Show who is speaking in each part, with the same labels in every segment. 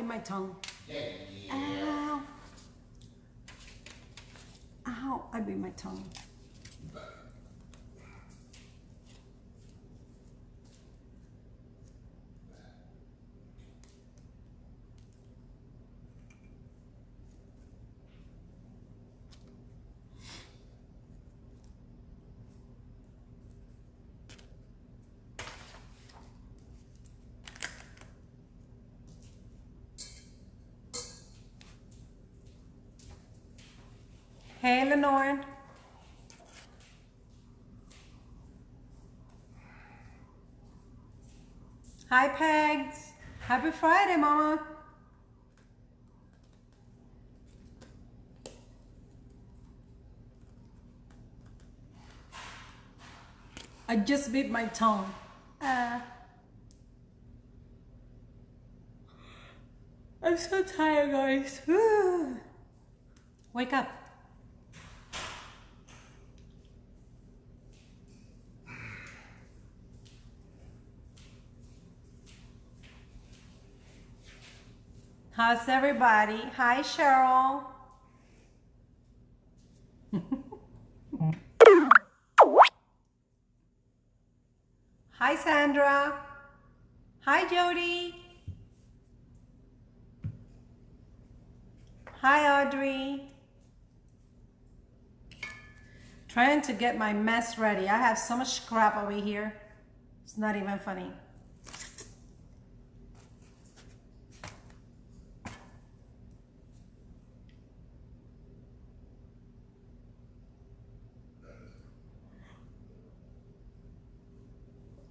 Speaker 1: bit my tongue. Ow. Ow, I bit my tongue. Hey, Lenore. Hi, Pegs. Happy Friday, Mama. I just bit my tongue. I'm so tired, guys. Wake up. How's everybody? Hi, Cheryl. Hi, Sandra. Hi, Jody. Hi, Audrey. Trying to get my mess ready. I have so much crap over here. It's not even funny.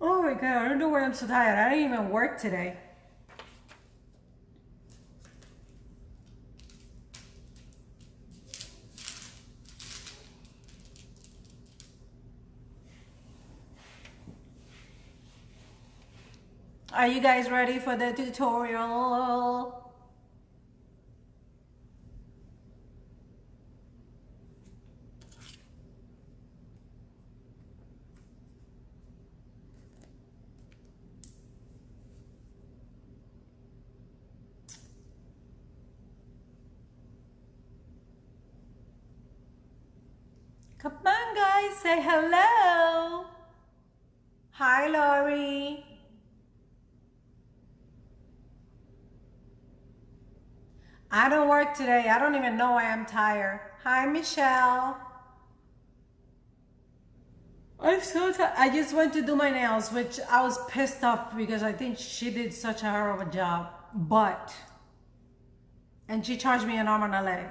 Speaker 1: Oh my God, I don't know why I'm so tired. I didn't even work today. Are you guys ready for the tutorial? Come on, guys, say hello. Hi, Lori. I don't work today. I don't even know why I'm tired. Hi, Michelle. I'm so tired. I just went to do my nails, which I was pissed off because I think she did such a horrible job. And she charged me an arm and a leg.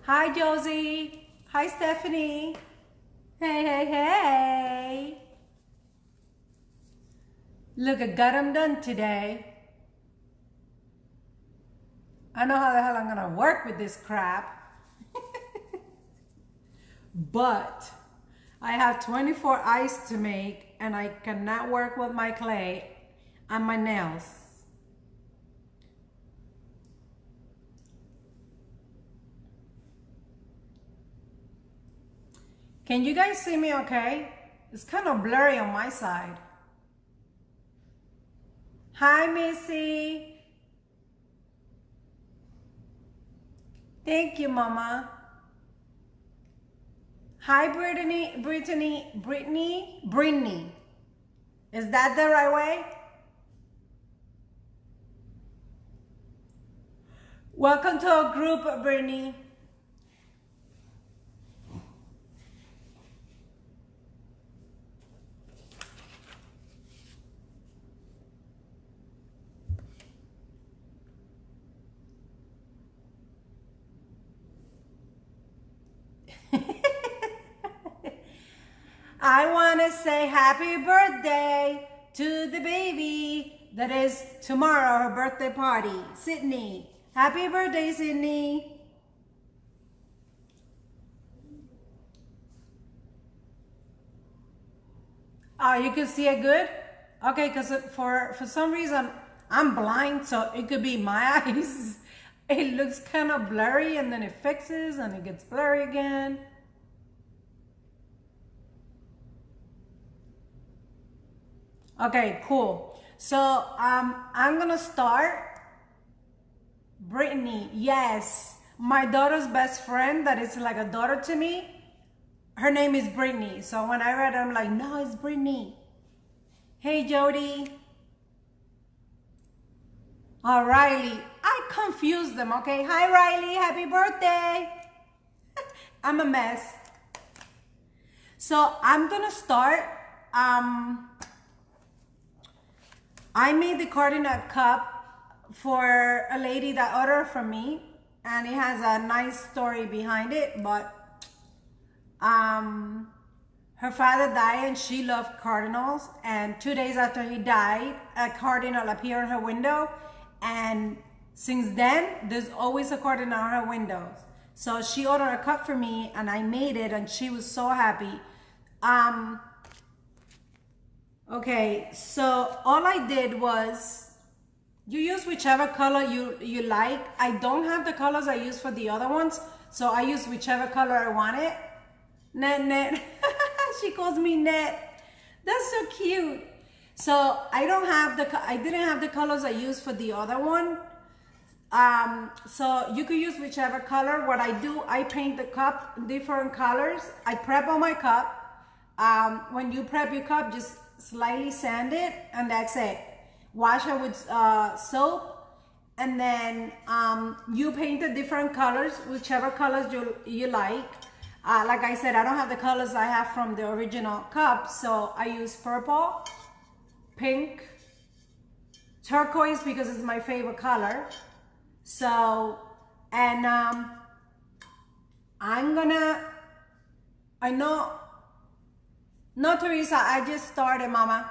Speaker 1: Hi, Josie. Hi, Stephanie. Hey, hey, hey. Look, I got them done today. I know how the hell I'm gonna work with this crap. But I have 24 eyes to make and I cannot work with my clay and my nails. Can you guys see me okay? It's kind of blurry on my side. Hi, Missy. Thank you, Mama. Hi, Brittany. Is that the right way? Welcome to our group, Brittany. I want to say happy birthday to the baby that is tomorrow, her birthday party, Sydney. Happy birthday, Sydney. Oh, you can see it good? Okay, because for some reason, I'm blind, so it could be my eyes. It looks kind of blurry and then it fixes and it gets blurry again. Okay, cool. So I'm gonna start. Brittany, yes, my daughter's best friend that is like a daughter to me. Her name is Brittany. So when I read it, I'm like, no, it's Brittany. Hey, Jody. Oh, Riley. I confused them, okay? Hi, Riley. Happy birthday. I'm a mess. So I'm going to start. I made the cardinal cup for a lady that ordered from me. And it has a nice story behind it. But her father died and she loved cardinals. And 2 days after he died, a cardinal appeared in her window. And since then, there's always a cardinal on her windows. So she ordered a cup for me and I made it and she was so happy. Okay, so all I did was, you use whichever color you like. I don't have the colors I use for the other ones. So I use whichever color I wanted. Net. She calls me Net. That's so cute. So I didn't have the colors I used for the other one. So you could use whichever color. What I do, I paint the cup different colors. I prep on my cup. When you prep your cup, just slightly sand it and that's it. Wash it with soap. And then you paint the different colors, whichever colors you like. Like I said, I don't have the colors I have from the original cup. So I use purple, pink, turquoise because it's my favorite color. So, and no, Teresa, I just started, mama.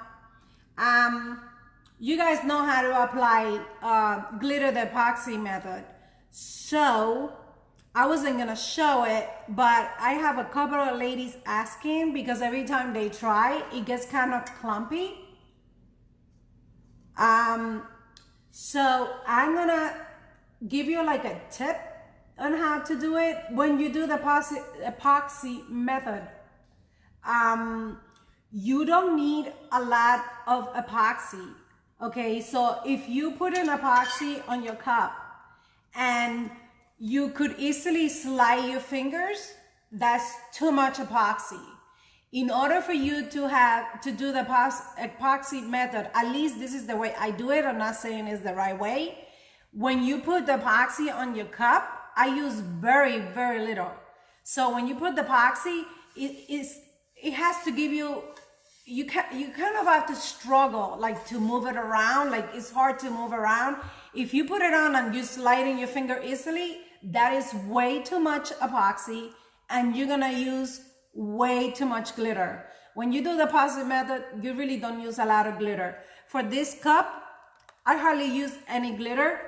Speaker 1: You guys know how to apply glitter the epoxy method. So, I wasn't gonna show it, but I have a couple of ladies asking because every time they try, it gets kind of clumpy. So I'm gonna give you like a tip on how to do it. When you do the epoxy method, you don't need a lot of epoxy. Okay, so if you put an epoxy on your cup and you could easily slide your fingers, that's too much epoxy. In order for you to do the epoxy method, at least this is the way I do it. I'm not saying it's the right way. When you put the epoxy on your cup, I use very, very little. So when you put the epoxy, it has to give you, you kind of have to struggle like to move it around. Like it's hard to move around. If you put it on and you slide in your finger easily, that is way too much epoxy and you're gonna use way too much glitter. When you do the epoxy method, you really don't use a lot of glitter. For this cup, I hardly use any glitter.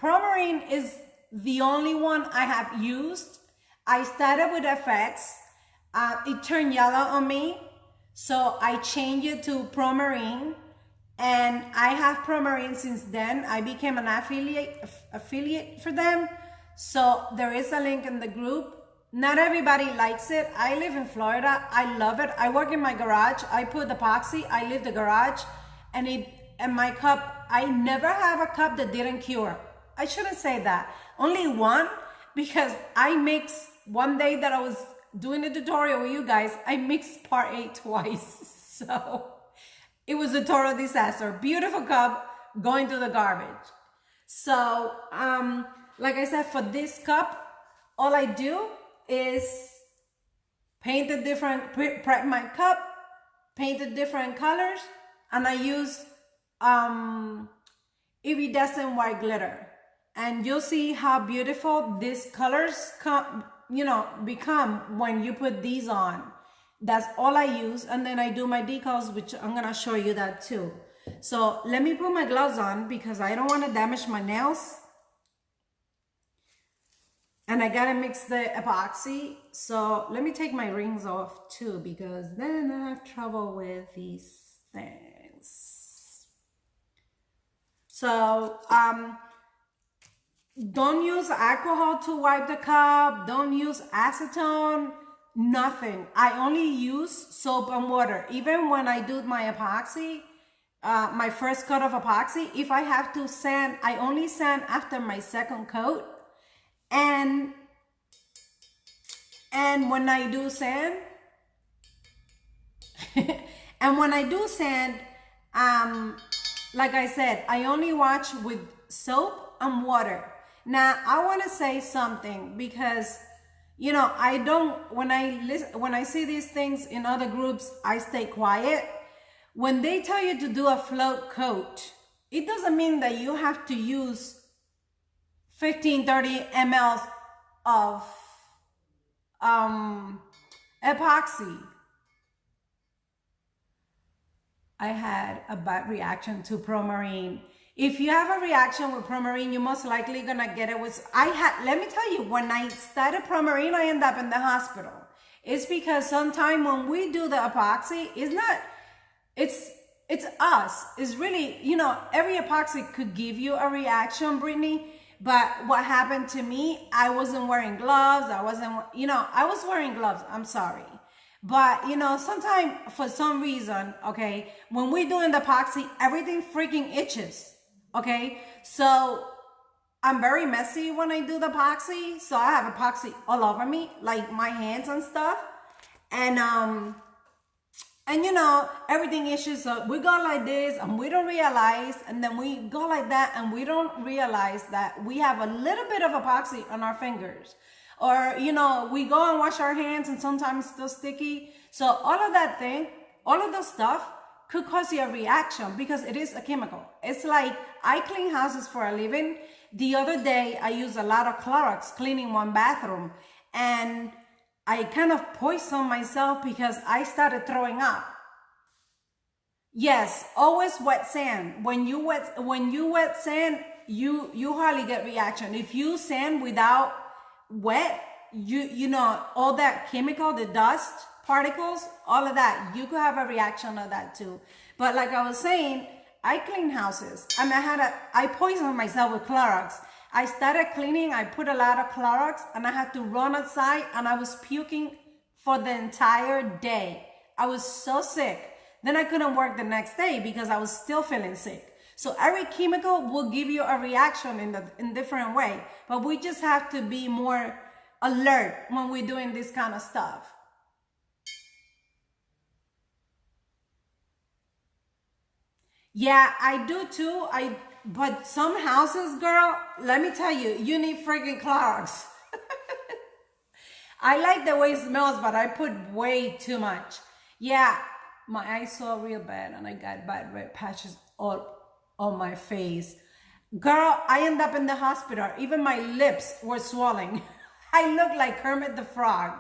Speaker 1: Promarine is the only one I have used. I started with FX. It turned yellow on me, so I changed it to Promarine. And I have Promarine since then. I became an affiliate for them. So there is a link in the group. Not everybody likes it. I live in Florida. I love it. I work in my garage. I put epoxy. I leave the garage. And my cup, I never have a cup that didn't cure. I shouldn't say that. Only one, because I mixed, one day that I was doing a tutorial with you guys, I mixed part 8 twice. So it was a total disaster. Beautiful cup going to the garbage. So, like I said, for this cup, all I do is paint the different, prep my cup, paint the different colors, and I use iridescent white glitter. And you'll see how beautiful these colors become when you put these on. That's all I use. And then I do my decals, which I'm gonna show you that too. So let me put my gloves on because I don't want to damage my nails. And I gotta mix the epoxy. So let me take my rings off too, because then I have trouble with these things. So don't use alcohol to wipe the cup. Don't use acetone. nothing. I only use soap and water. Even when I do my epoxy, my first coat of epoxy, if I have to sand, I only sand after my second coat. And when I do sand, and when I do sand, like I said, I only wash with soap and water. Now, I want to say something because, you know, I don't, when I see these things in other groups, I stay quiet. When they tell you to do a float coat, it doesn't mean that you have to use 15, 30 ml of epoxy. I had a bad reaction to Promarine. If you have a reaction with Promarine, you're most likely gonna get it with, let me tell you, when I started Promarine, I ended up in the hospital. It's because sometimes when we do the epoxy, it's us. It's really, you know, every epoxy could give you a reaction, Brittany. But what happened to me, I wasn't wearing gloves. I was wearing gloves. I'm sorry. But, you know, sometimes for some reason, okay, when we're doing the epoxy, everything freaking itches, okay? So I'm very messy when I do the epoxy. So I have epoxy all over me, like my hands and stuff. And you know, everything issues. So we go like this and we don't realize, and then we go like that and we don't realize that we have a little bit of epoxy on our fingers. Or, you know, we go and wash our hands and sometimes it's still sticky. So all of that thing, all of the stuff could cause you a reaction because it is a chemical. It's like, I clean houses for a living. The other day, I used a lot of Clorox cleaning one bathroom, and I kind of poisoned myself because I started throwing up. Yes, always wet sand. When you wet sand, you hardly get reaction. If you sand without wet, you know, all that chemical, the dust particles, all of that, you could have a reaction of that too. But like I was saying, I clean houses. I mean, I poisoned myself with Clorox. I started cleaning, I put a lot of Clorox, and I had to run outside, and I was puking for the entire day. I was so sick. Then I couldn't work the next day because I was still feeling sick. So every chemical will give you a reaction in different way, but we just have to be more alert when we're doing this kind of stuff. Yeah, I do too. But some houses, girl, let me tell you, you need freaking Clorox. I like the way it smells, but I put way too much. Yeah, my eyes saw real bad and I got bad red patches all on my face. Girl, I ended up in the hospital. Even my lips were swelling. I looked like Kermit the Frog.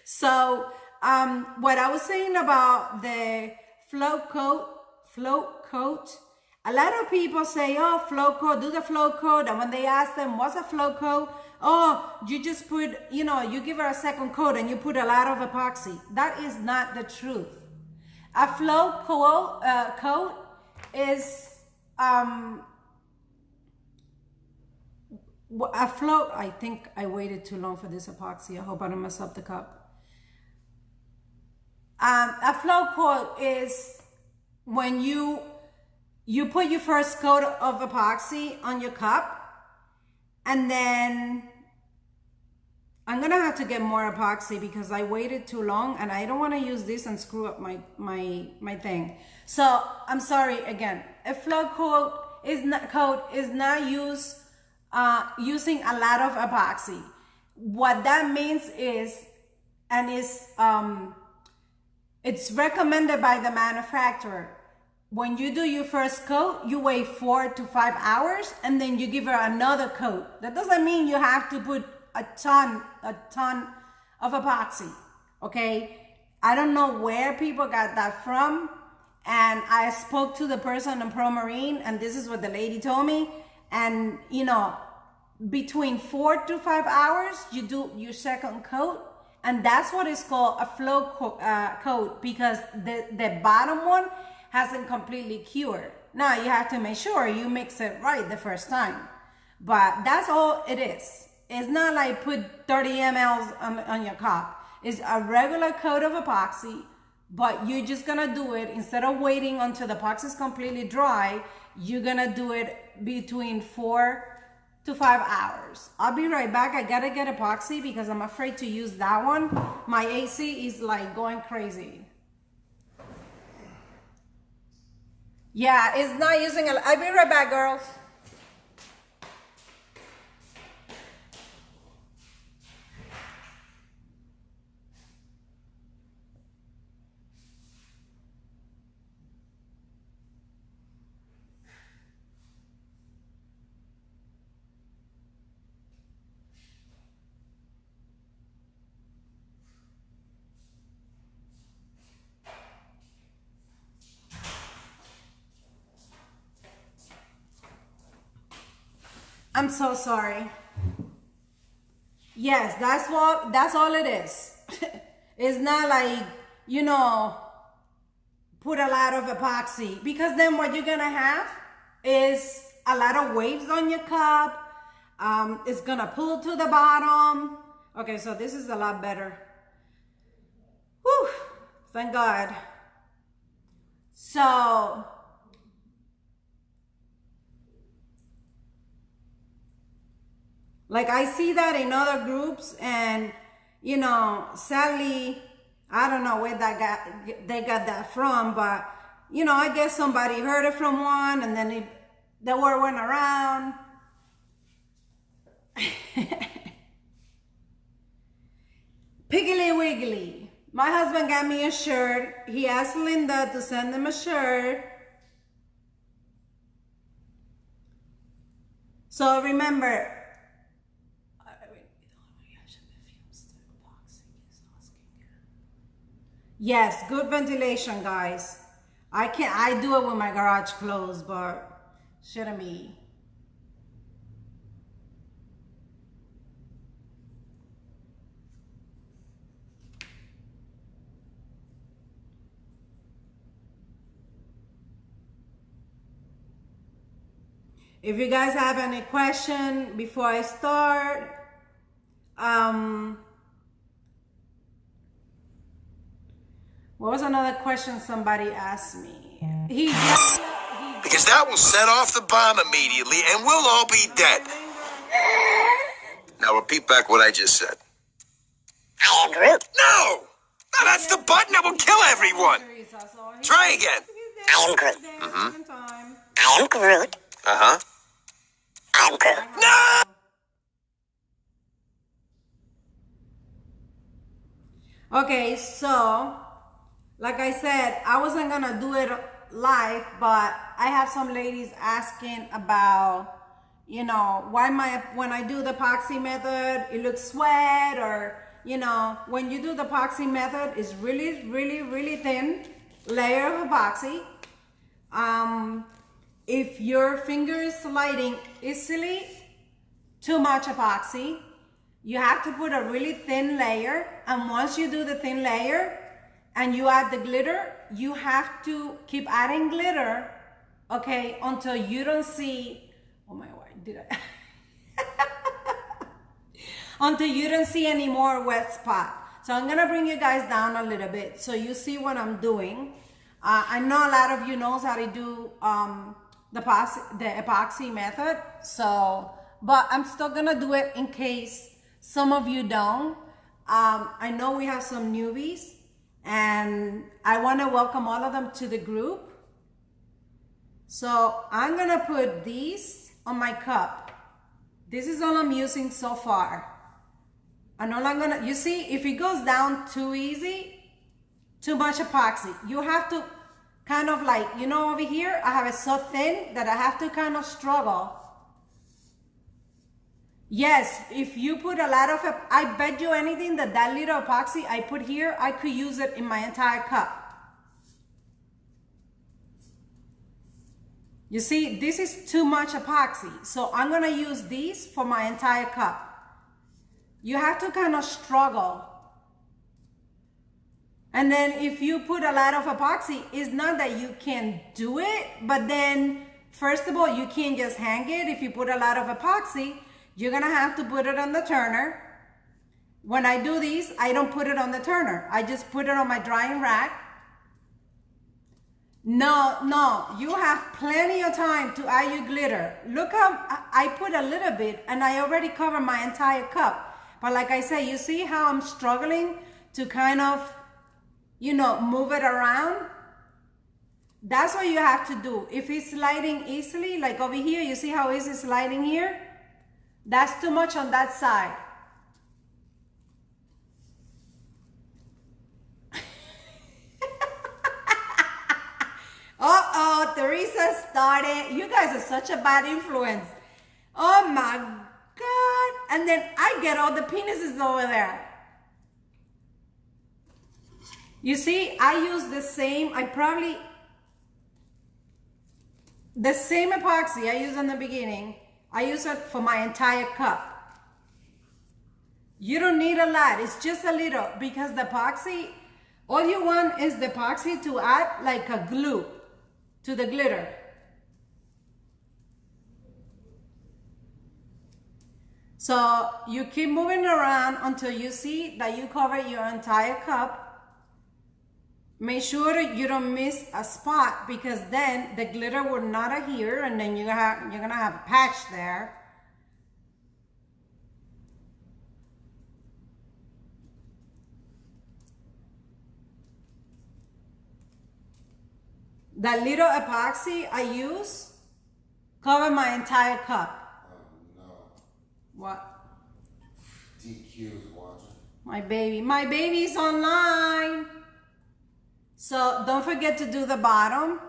Speaker 1: So, what I was saying about the float coat, a lot of people say, oh, float coat, do the float coat. And when they ask them, what's a float coat? Oh, you just put, you know, you give her a second coat and you put a lot of epoxy. That is not the truth. A float coat is, a float, I think I waited too long for this epoxy. I hope I don't mess up the cup. A float coat is when you put your first coat of epoxy on your cup, and then I'm gonna have to get more epoxy because I waited too long and I don't want to use this and screw up my thing. So I'm sorry again. A float coat is not using a lot of epoxy. What that means is, and it's recommended by the manufacturer. When you do your first coat, you wait 4 to 5 hours and then you give her another coat. That doesn't mean you have to put a ton of epoxy, okay? I don't know where people got that from, and I spoke to the person in Promarine, and this is what the lady told me. And you know, between 4 to 5 hours, you do your second coat, and that's what is called a float coat, because the bottom one hasn't completely cured. Now you have to make sure you mix it right the first time, but that's all it is. it's not like put 30 mLs on your cup. It's a regular coat of epoxy, but you're just gonna do it, instead of waiting until the epoxy is completely dry, you're gonna do it between 4 to 5 hours. I'll be right back. I gotta get epoxy because I'm afraid to use that one. My AC is like going crazy. Yeah, it's not using a... I'll be right back, girls. I'm so sorry. Yes, that's all it is. It's not like, you know, put a lot of epoxy, because then what you're gonna have is a lot of waves on your cup. It's gonna pull to the bottom. Okay, so this is a lot better. Whew, thank God. So, like, I see that in other groups, and, you know, sadly, I don't know where they got that from, but, you know, I guess somebody heard it from one, and then the word went around. Piggly Wiggly. My husband got me a shirt. He asked Linda to send him a shirt. So remember, yes, good ventilation, guys. I do it with my garage closed, but shouldn't be. If you guys have any question before I start, what was another question somebody asked me?
Speaker 2: Because that will set off the bomb immediately and we'll all be dead. Now repeat back what I just said.
Speaker 3: I am Groot.
Speaker 2: No! No, that's the button that will kill everyone. Try again.
Speaker 3: I am Groot. I am Groot.
Speaker 2: Uh-huh.
Speaker 3: I am Groot.
Speaker 2: No!
Speaker 1: Okay, so, like I said, I wasn't gonna do it live, but I have some ladies asking about, you know, why when I do the epoxy method, it looks wet, or, you know, when you do the epoxy method, it's really, really, really thin layer of epoxy. If your finger is sliding easily, too much epoxy, you have to put a really thin layer. And once you do the thin layer and you add the glitter, you have to keep adding glitter, okay, until you don't see, oh my God, did I? Until you don't see any more wet spot. So I'm gonna bring you guys down a little bit so you see what I'm doing. I know a lot of you knows how to do the epoxy method, so, but I'm still gonna do it in case some of you don't. I know we have some newbies, and I wanna welcome all of them to the group. So I'm gonna put these on my cup. This is all I'm using so far. And all I'm gonna, you see, if it goes down too easy, too much epoxy, you have to kind of like, you know, over here, I have it so thin that I have to kind of struggle. Yes, if you put a lot of, I bet you anything that little epoxy I put here, I could use it in my entire cup. You see, this is too much epoxy. So I'm gonna use these for my entire cup. You have to kind of struggle. And then if you put a lot of epoxy, it's not that you can't do it, but then first of all, you can't just hang it if you put a lot of epoxy, you're gonna have to put it on the turner. When I do these, I don't put it on the turner. I just put it on my drying rack. No, you have plenty of time to add your glitter. Look how I put a little bit and I already covered my entire cup. But like I said, you see how I'm struggling to kind of, move it around? That's what you have to do. If it's sliding easily, like over here, you see how easy it's sliding here? That's too much on that side. Uh-oh, Teresa started. You guys are such a bad influence. Oh my God. And then I get all the penises over there. You see, I use the same epoxy I used in the beginning. I use it for my entire cup. You don't need a lot. It's just a little, because the epoxy, all you want is the epoxy to add like a glue to the glitter. So you keep moving around until you see that you cover your entire cup. Make sure you don't miss a spot, because then the glitter will not adhere and then you're gonna have a patch there. That little epoxy I use cover my entire cup.
Speaker 4: Oh no.
Speaker 1: What?
Speaker 4: DQ's watching.
Speaker 1: My baby's online. So don't forget to do the bottom.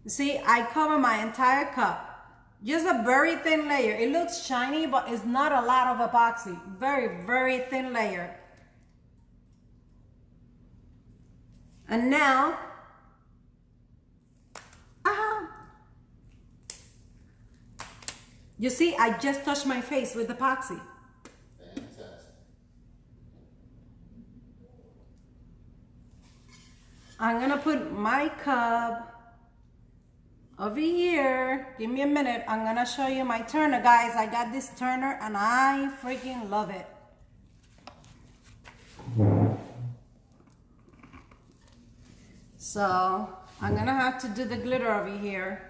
Speaker 1: See, I cover my entire cup. Just a very thin layer. It looks shiny, but it's not a lot of epoxy. Very, very thin layer. And now, you see, I just touched my face with epoxy.
Speaker 4: Fantastic.
Speaker 1: I'm gonna put my cup over here. Give me a minute. I'm gonna show you my turner, guys. I got this turner and I freaking love it. So I'm gonna have to do the glitter over here.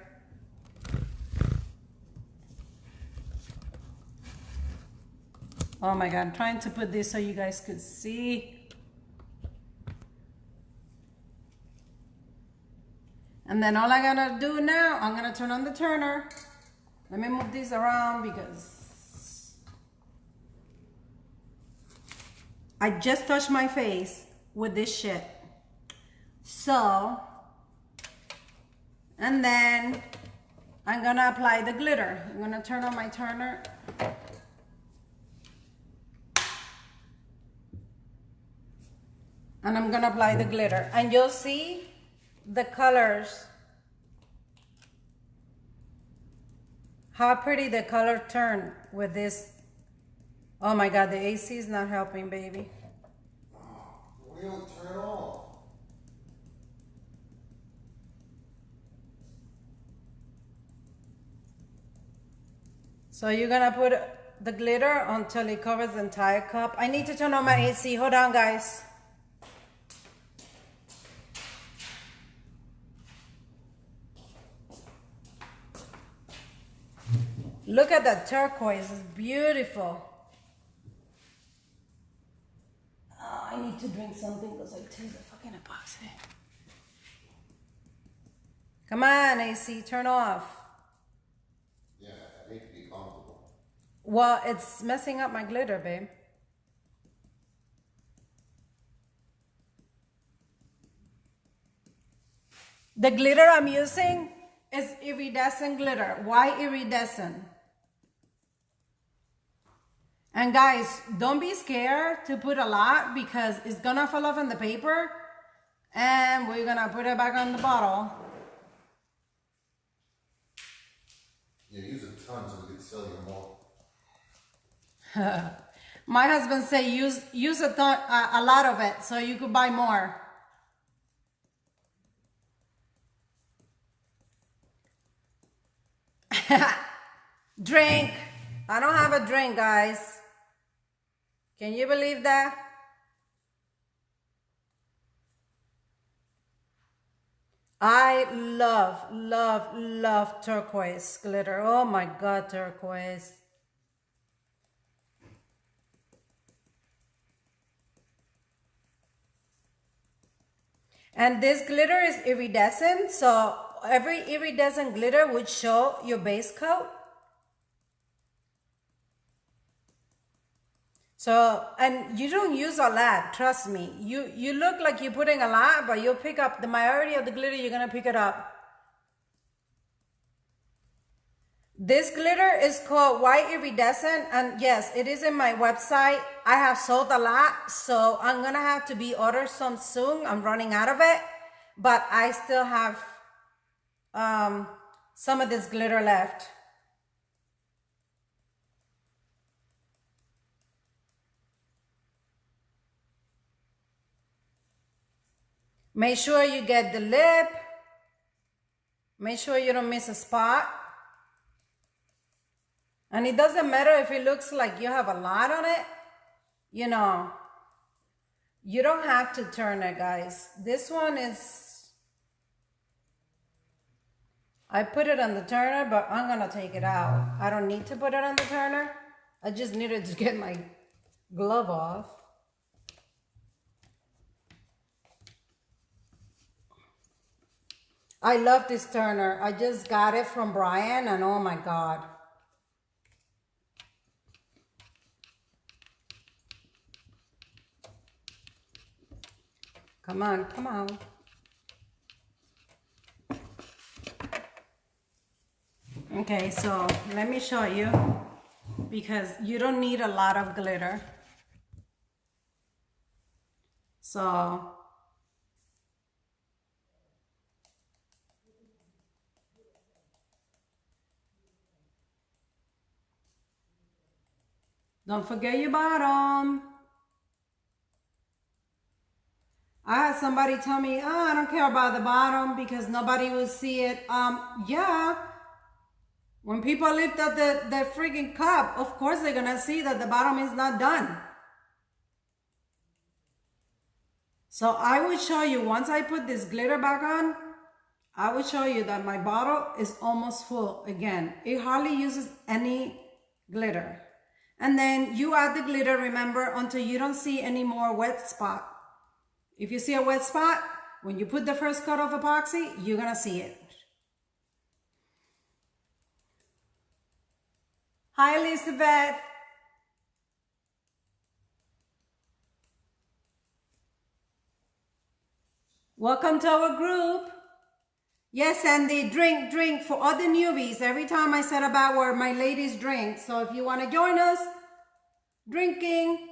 Speaker 1: Oh my God, I'm trying to put this so you guys could see. And then all I gotta do now, I'm gonna turn on the turner. Let me move this around because I just touched my face with this shit. So, and then I'm gonna apply the glitter. I'm gonna turn on my turner. And I'm gonna apply the glitter. And you'll see the colors. How pretty the color turned with this. Oh my God, the AC is not helping, baby.
Speaker 4: We don't turn off.
Speaker 1: So you're gonna put the glitter until it covers the entire cup. I need to turn on my AC. Hold on, guys. Look at that turquoise. It's beautiful. Oh, I need to drink something because I taste the fucking epoxy. Come on, AC, turn off.
Speaker 4: Yeah, I need to be comfortable.
Speaker 1: Well, it's messing up my glitter, babe. The glitter I'm using is iridescent glitter. Why iridescent? And guys, don't be scared to put a lot because it's gonna fall off in the paper and we're gonna put it back on the bottle.
Speaker 4: Yeah, use a ton so we can sell you more.
Speaker 1: My husband said use a lot of it so you could buy more. Drink. I don't have a drink, guys. Can you believe that? I love turquoise glitter. Oh my God, turquoise. And this glitter is iridescent, so every iridescent glitter would show your base coat. So, and you don't use a lot, trust me. You look like you're putting a lot, but you'll pick up the majority of the glitter, you're gonna pick it up. This glitter is called white iridescent, and yes, it is in my website. I have sold a lot, so I'm gonna have to be ordered some soon. I'm running out of it, but I still have some of this glitter left. Make sure you get the lip. Make sure you don't miss a spot. And it doesn't matter if it looks like you have a lot on it. You know, you don't have to turn it, guys. This one is, I put it on the turner, but I'm gonna take it out. I don't need to put it on the turner. I just needed to get my glove off. I love this turner. I just got it from Brian, and oh my God. Come on, come on. Okay, so let me show you, because you don't need a lot of glitter. So don't forget your bottom. I had somebody tell me, oh, I don't care about the bottom because nobody will see it. Yeah. When people lift up the freaking cup, of course they're gonna see that the bottom is not done. So I will show you, once I put this glitter back on, I will show you that my bottle is almost full again. It hardly uses any glitter. And then you add the glitter, remember, until you don't see any more wet spot. If you see a wet spot, when you put the first coat of epoxy, you're gonna see it. Hi, Elizabeth. Welcome to our group. Yes, Sandy, drink for all the newbies. Every time I said about where my ladies drink. So if you want to join us, drinking.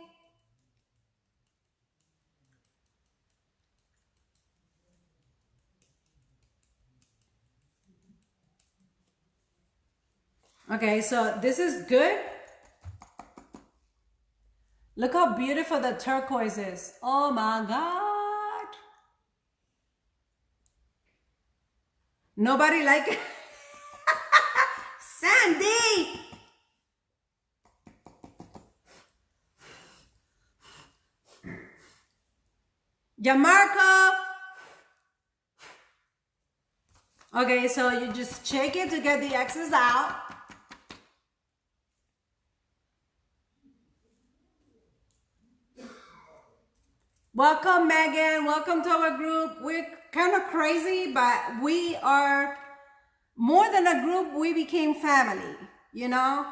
Speaker 1: Okay, so this is good. Look how beautiful the turquoise is. Oh my God. Nobody like it. Sandy. Jamarco. Okay, so you just shake it to get the excess out. Welcome, Megan. Welcome to our group. We're kind of crazy, but we are more than a group. We became family, you know?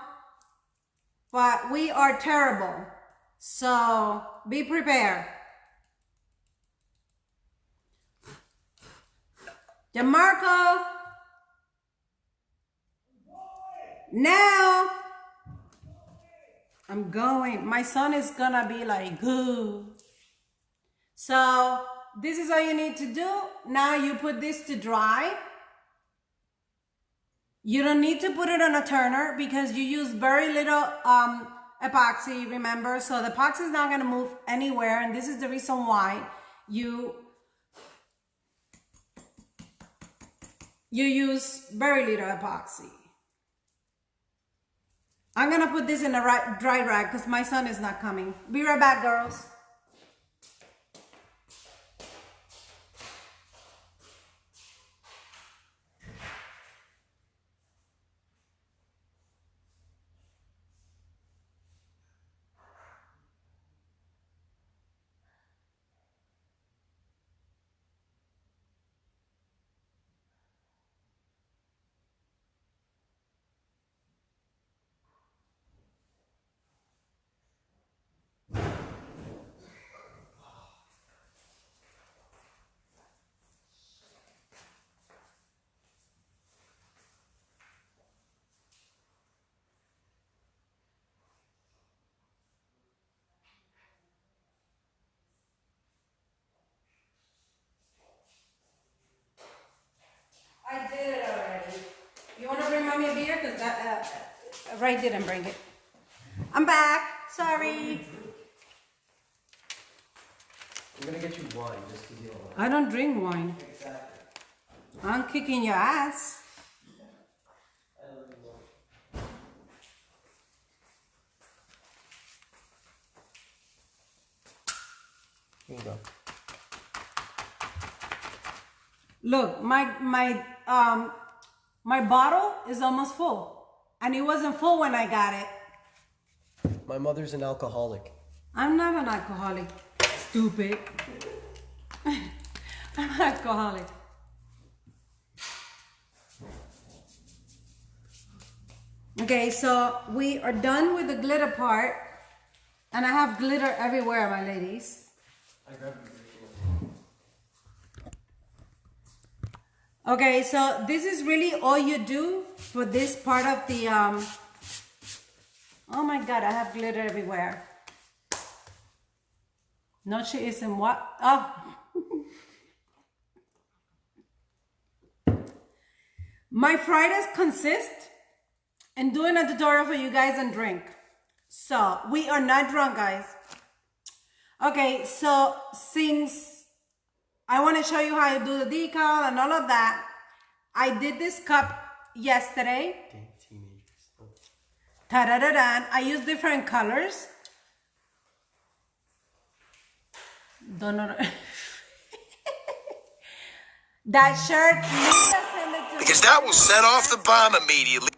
Speaker 1: But we are terrible. So be prepared. DeMarco. Now. I'm going. My son is gonna be like, ooh. So this is all you need to do. Now you put this to dry. You don't need to put it on a turner because you use very little epoxy, remember? So the epoxy is not going to move anywhere, and this is the reason why you use very little epoxy. I'm gonna put this in a dry rag because my son is not coming. Be right back, girls. I did it already. You want to bring mommy a beer? Because Ray didn't bring it. I'm back. Sorry.
Speaker 3: I'm gonna get you wine just because you don't like
Speaker 1: I don't drink wine.
Speaker 3: it. Exactly.
Speaker 1: I'm kicking your ass.
Speaker 3: Here you go.
Speaker 1: Look, my bottle is almost full, and it wasn't full when I got it.
Speaker 3: My mother's an alcoholic.
Speaker 1: I'm not an alcoholic. Stupid. I'm an alcoholic. Okay, so we are done with the glitter part, and I have glitter everywhere, my ladies.
Speaker 3: I grabbed it.
Speaker 1: Okay, so this is really all you do for this part of the, oh my God, I have glitter everywhere. No, she isn't what? Oh. My Fridays consist in doing a tutorial for you guys and drink. So we are not drunk, guys. Okay, so since I want to show you how to do the decal and all of that, I did this cup yesterday.
Speaker 3: Teenagers. Oh.
Speaker 1: Ta-da-da-dan. I use different colors. Don't know. That shirt, Lisa sent it to me.
Speaker 2: Because that will set off the bomb immediately.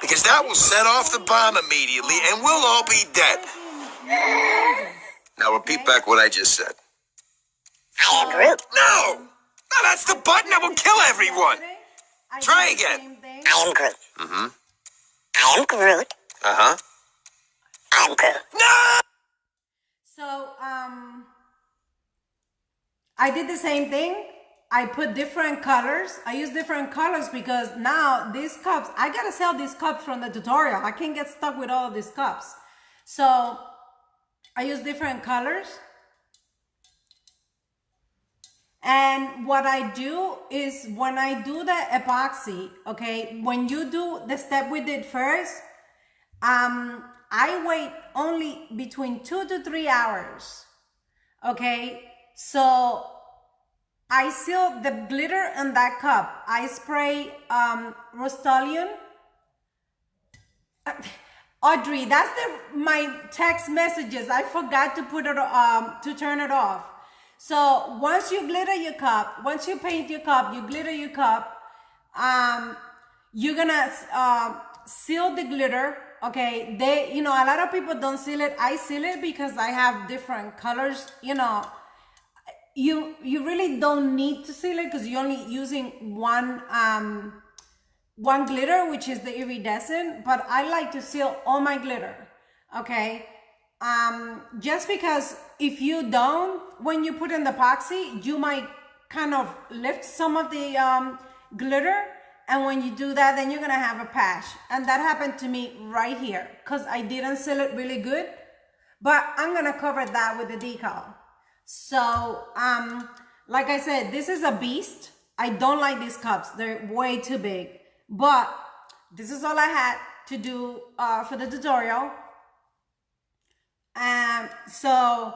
Speaker 2: Because that will set off the bomb immediately, and we'll all be dead. Now repeat back what I just said.
Speaker 5: I am Groot.
Speaker 2: No! No, that's the button that will kill everyone. Try again.
Speaker 5: I am Groot.
Speaker 2: Mm-hmm.
Speaker 5: I am Groot.
Speaker 2: Uh-huh.
Speaker 5: I am Groot.
Speaker 2: No!
Speaker 1: So, I did the same thing. I put different colors. I use different colors because now these cups, I gotta sell these cups from the tutorial. I can't get stuck with all of these cups. So, I use different colors. And what I do is when I do the epoxy, okay, when you do the step we did first, I wait only between 2 to 3 hours, okay? So I seal the glitter in that cup. I spray Rust-Oleum. Audrey, that's my text messages. I forgot to put it to turn it off. So once you glitter your cup, once you paint your cup, you glitter your cup, you're gonna seal the glitter. Okay, a lot of people don't seal it. I seal it because I have different colors. You really don't need to seal it because you're only using one glitter, which is the iridescent. But I like to seal all my glitter. Okay. Just because if you don't, when you put in the epoxy, you might kind of lift some of the glitter, and when you do that, then you're gonna have a patch. And that happened to me right here because I didn't seal it really good, but I'm gonna cover that with the decal. So like I said, this is a beast. I don't like these cups, they're way too big, but this is all I had to do for the tutorial. So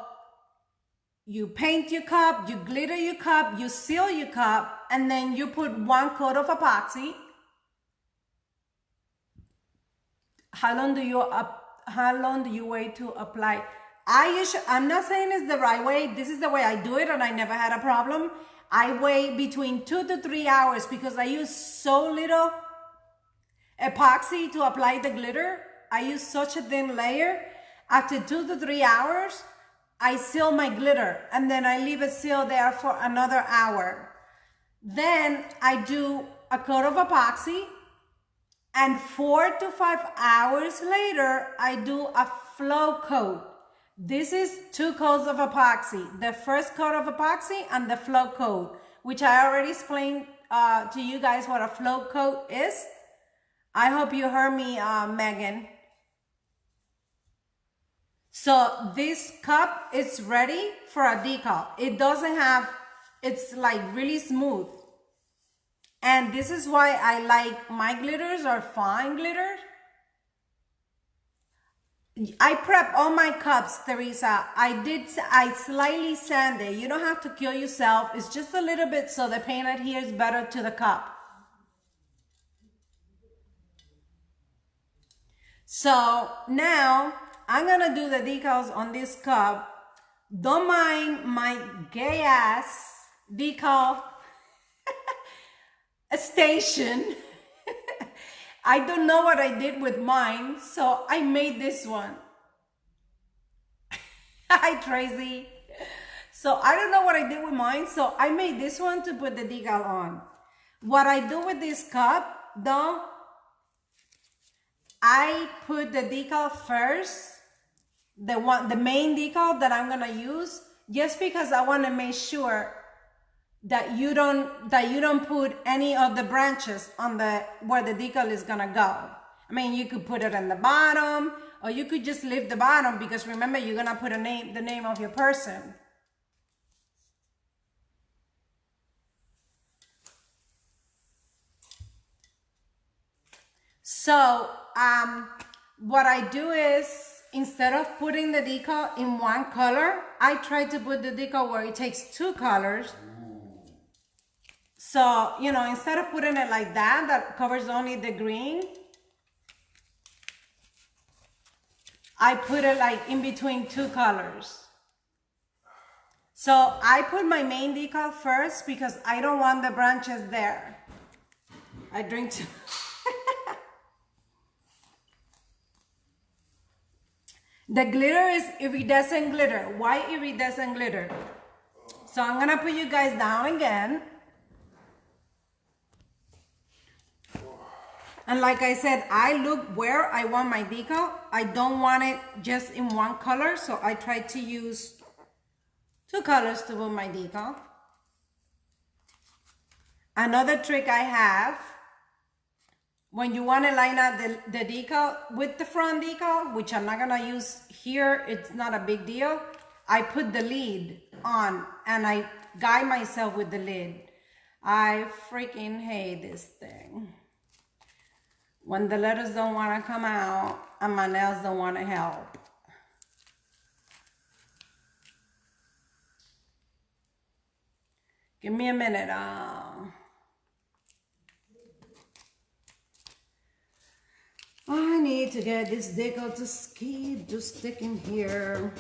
Speaker 1: you paint your cup, you glitter your cup, you seal your cup, and then you put one coat of epoxy. how long do you wait to apply? I'm not saying it's the right way. This is the way I do it, and I never had a problem. I wait between 2 to 3 hours because I use so little epoxy to apply the glitter. I use such a thin layer. After 2 to 3 hours, I seal my glitter, and then I leave it sealed there for another hour. Then I do a coat of epoxy, and 4 to 5 hours later, I do a flow coat. This is 2 coats of epoxy, the first coat of epoxy and the flow coat, which I already explained to you guys what a flow coat is. I hope you heard me, Megan. So this cup is ready for a decal. It doesn't have, it's like really smooth. And this is why I like my glitters are fine glitters. I prep all my cups, Teresa. I slightly sand it. You don't have to kill yourself. It's just a little bit so the paint adheres better to the cup. So now I'm gonna do the decals on this cup. Don't mind my gay ass decal station. I don't know what I did with mine, so I made this one. Hi, Tracy. So I don't know what I did with mine, so I made this one to put the decal on. What I do with this cup, though, I put the decal first, the main decal that I'm gonna use, just because I want to make sure that you don't put any of the branches on where the decal is gonna go. I mean, you could put it on the bottom, or you could just leave the bottom, because remember, you're gonna put the name of your person. So what I do is, instead of putting the decal in one color, I try to put the decal where it takes 2 colors. So, you know, instead of putting it like that covers only the green, I put it like in between 2 colors. So I put my main decal first because I don't want the branches there. I drink too. The glitter is iridescent glitter, white iridescent glitter. So I'm gonna put you guys down again. And like I said, I look where I want my decal. I don't want it just in one color, so I try to use 2 colors to put my decal. Another trick I have, when you want to line up the decal with the front decal, which I'm not gonna use here, it's not a big deal. I put the lid on and I guide myself with the lid. I freaking hate this thing. When the letters don't want to come out and my nails don't want to help. Give me a minute. I need to get this decal to keep just sticking here.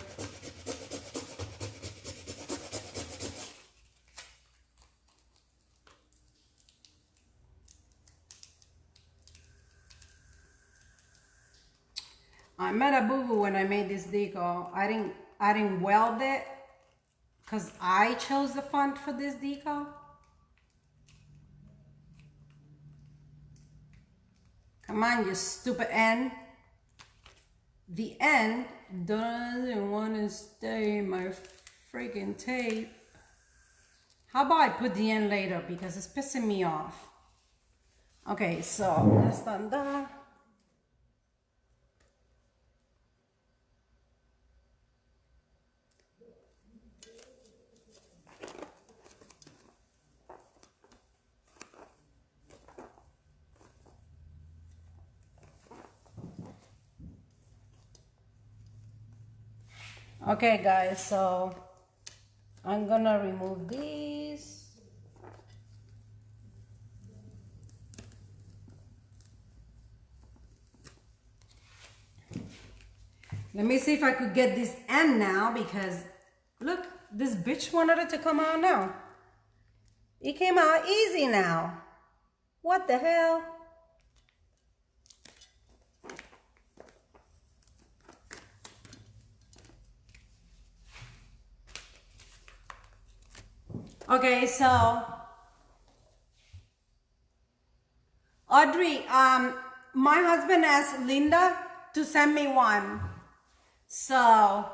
Speaker 1: I made a boo-boo when I made this decal. I didn't weld it because I chose the font for this decal. Come on, you stupid end. The end doesn't want to stay in my freaking tape. How about I put the end later because it's pissing me off. Okay, so that's done that. Okay guys, so I'm gonna remove these. Let me see if I could get this end now, because look, this bitch wanted it to come out now. It came out easy now. What the hell? Okay, so Audrey, my husband asked Linda to send me one. So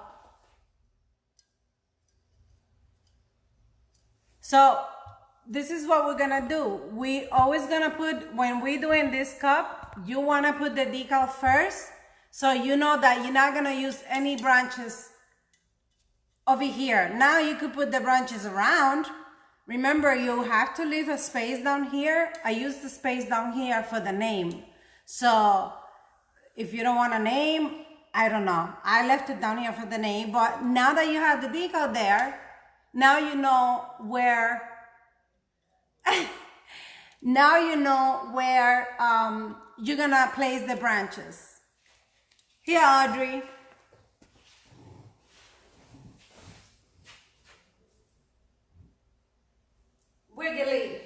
Speaker 1: this is what we're gonna do. We always gonna put, when we're doing this cup, you wanna put the decal first, so you know that you're not gonna use any branches over here. Now you could put the branches around. Remember, you have to leave a space down here. I use the space down here for the name. So if you don't want a name, I don't know. I left it down here for the name, but now that you have the decal there, now you know where, now you know where you're gonna place the branches. Here, Audrey. Wiggly.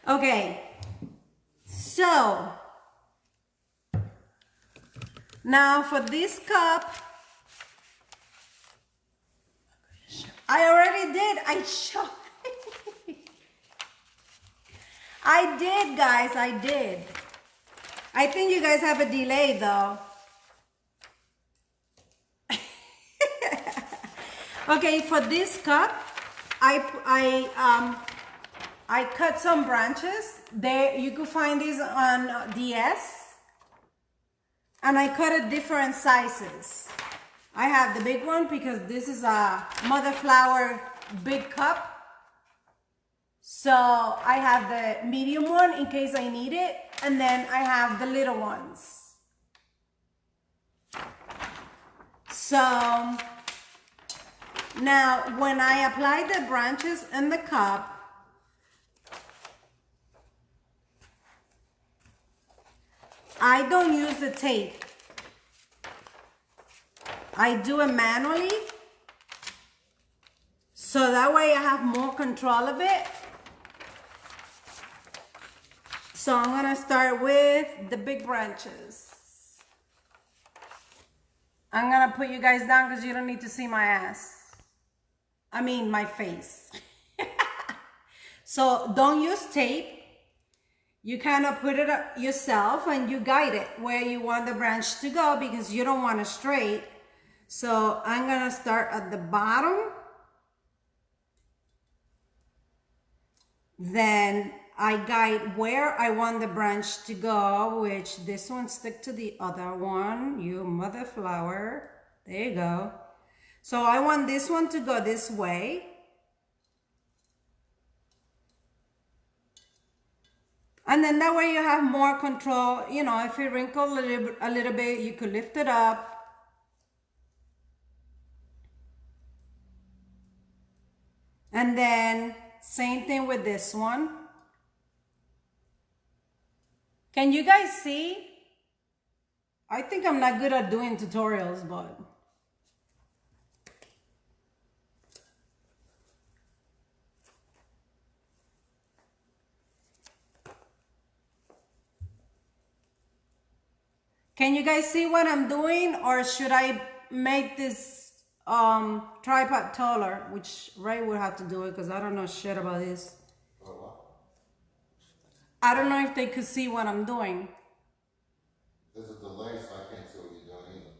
Speaker 1: Okay, so now for this cup, I already did. I showed. I did, guys. I did. I think you guys have a delay though. Okay, for this cup, I cut some branches. There, you could find these on DS, and I cut it different sizes. I have the big one because this is a mother flower big cup. So I have the medium one in case I need it, and then I have the little ones. So now, when I apply the branches in the cup, I don't use the tape. I do it manually, so that way I have more control of it. So I'm gonna start with the big branches. I'm gonna put you guys down because you don't need to see my ass. I mean, my face. So don't use tape. You kind of put it up yourself and you guide it where you want the branch to go, because you don't want it straight. So I'm gonna start at the bottom. Then I guide where I want the branch to go, which this one stick to the other one, you mother flower. There you go. So I want this one to go this way. And then that way you have more control. You know, if it wrinkles a little bit, you could lift it up. And then same thing with this one. Can you guys see? I think I'm not good at doing tutorials, but can you guys see what I'm doing, or should I make this tripod taller? Which Ray would have to do it because I don't know shit about this. I don't know if they could see what I'm doing.
Speaker 4: There's a delay, so I can't see what you're doing either.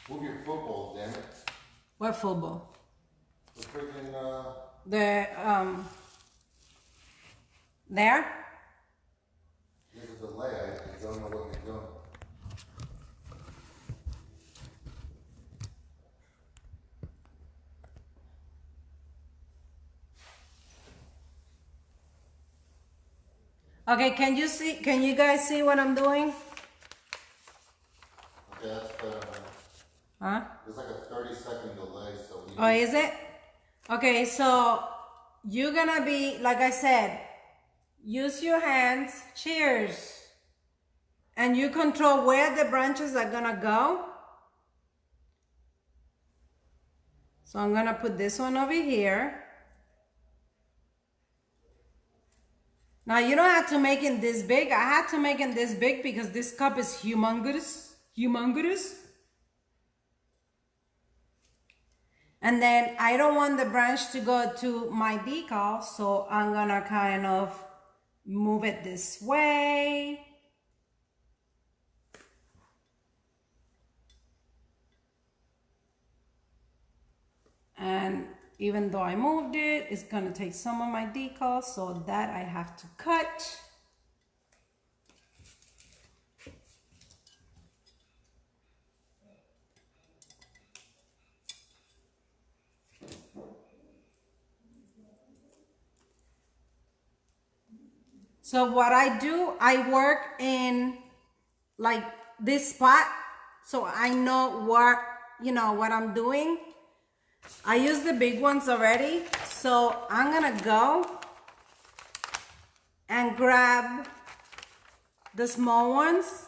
Speaker 4: Move your football, damn it.
Speaker 1: What football?
Speaker 4: The freaking,
Speaker 1: The there?
Speaker 4: there's a delay. I don't know what you're doing.
Speaker 1: Okay, can you see? Can you guys see what I'm doing?
Speaker 4: Okay, that's better.
Speaker 1: Huh?
Speaker 4: There's like a 30-second delay, so we
Speaker 1: Oh, is it? Okay, so you're gonna be, like I said, use your hands, cheers, and you control where the branches are gonna go. So I'm gonna put this one over here. Now you don't have to make it this big. I had to make it this big because this cup is humongous, humongous. And then I don't want the branch to go to my decal, so I'm gonna kind of move it this way. And even though I moved it, it's gonna take some of my decals, so that I have to cut. So what I do, I work in like this spot, so I know what, what I'm doing. I use the big ones already, so I'm gonna go and grab the small ones,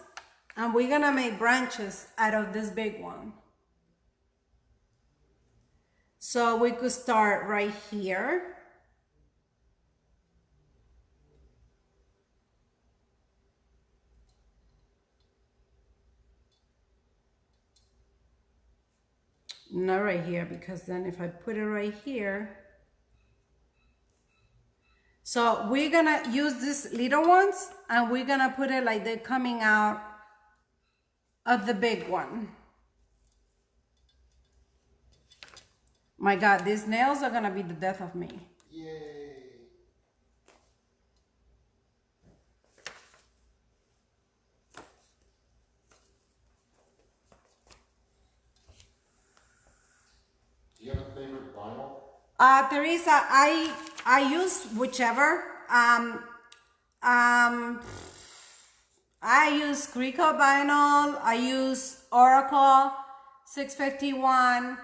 Speaker 1: and we're gonna make branches out of this big one. So we could start right here. Not right here, because then if I put it right here. So we're gonna use these little ones and we're gonna put it like they're coming out of the big one. My God, these nails are gonna be the death of me.
Speaker 4: Yay! Do you have a favorite vinyl?
Speaker 1: Teresa, I use whichever. I use Cricut vinyl. I use Oracle 651.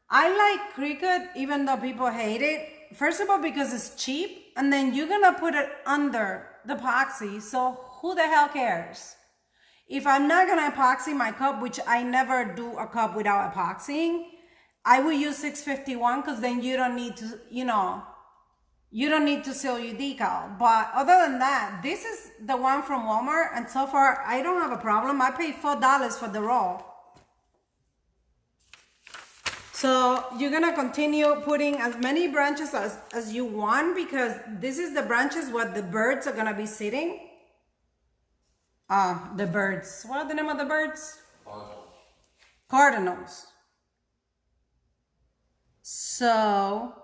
Speaker 1: I like Cricut even though people hate it. First of all, because it's cheap, and then you're gonna put it under the epoxy, so who the hell cares? If I'm not gonna epoxy my cup, which I never do a cup without epoxying, I will use 651 because then you don't need to, you don't need to seal your decal. But other than that, this is the one from Walmart, and so far I don't have a problem. I paid $4 for the roll. So you're gonna continue putting as many branches as you want, because this is the branches where the birds are gonna be sitting. The birds. What are the name of the birds?
Speaker 4: Cardinal.
Speaker 1: Cardinals. So,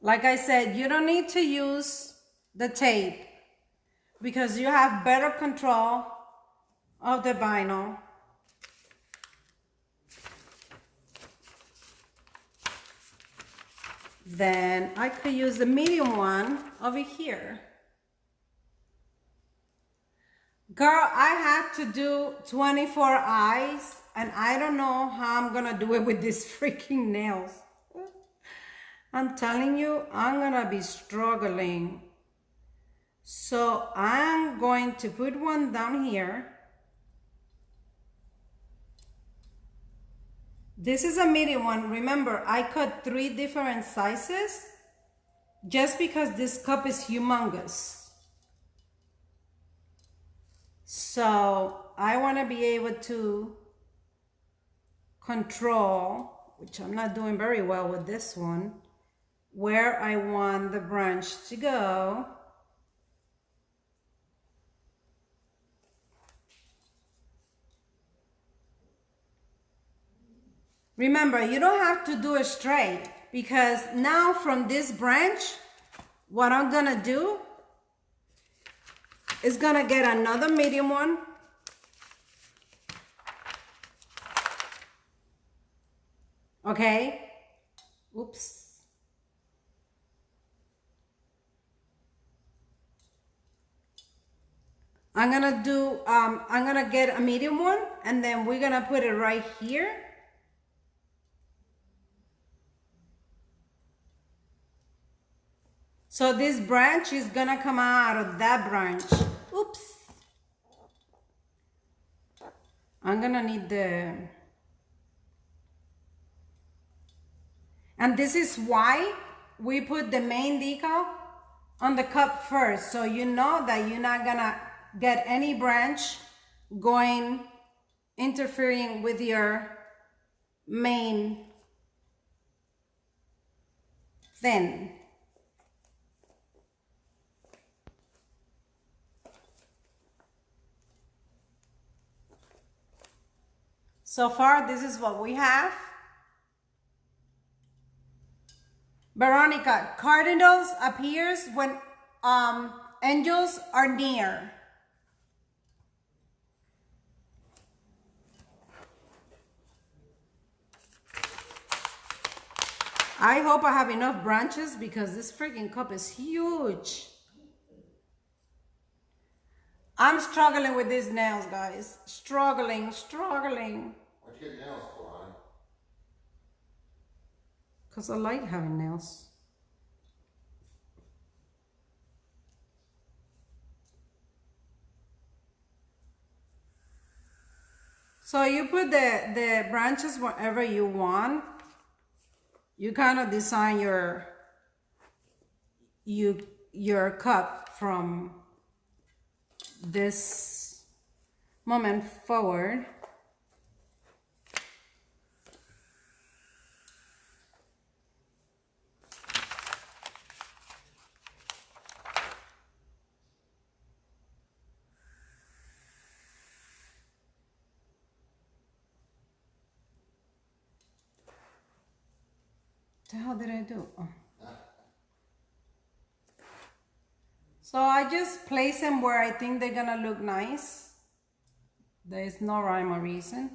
Speaker 1: like I said, you don't need to use the tape because you have better control of the vinyl. Then I could use the medium one over here. Girl, I had to do 24 eyes, and I don't know how I'm gonna do it with these freaking nails. I'm telling you, I'm gonna be struggling. So I'm going to put one down here. This is a medium one. Remember, I cut 3 different sizes just because this cup is humongous. So I want to be able to control, which I'm not doing very well with this one, where I want the branch to go. Remember, you don't have to do it straight, because now from this branch, what I'm gonna do is gonna get another medium one. Okay, oops. I'm gonna do, I'm gonna get a medium one, and then we're gonna put it right here. So this branch is gonna come out of that branch. Oops. I'm gonna need and this is why we put the main decal on the cup first. So you know that you're not gonna get any branch interfering with your main thing. So far, this is what we have. Veronica, cardinals appears when angels are near. I hope I have enough branches because this freaking cup is huge. I'm struggling with these nails, guys. Struggling.
Speaker 4: What'd you get nails for, honey?
Speaker 1: Because I like having nails. So you put the branches wherever you want. You kind of design your cup from this moment forward. The hell did I do? Oh. So I just place them where I think they're gonna look nice. There is no rhyme or reason.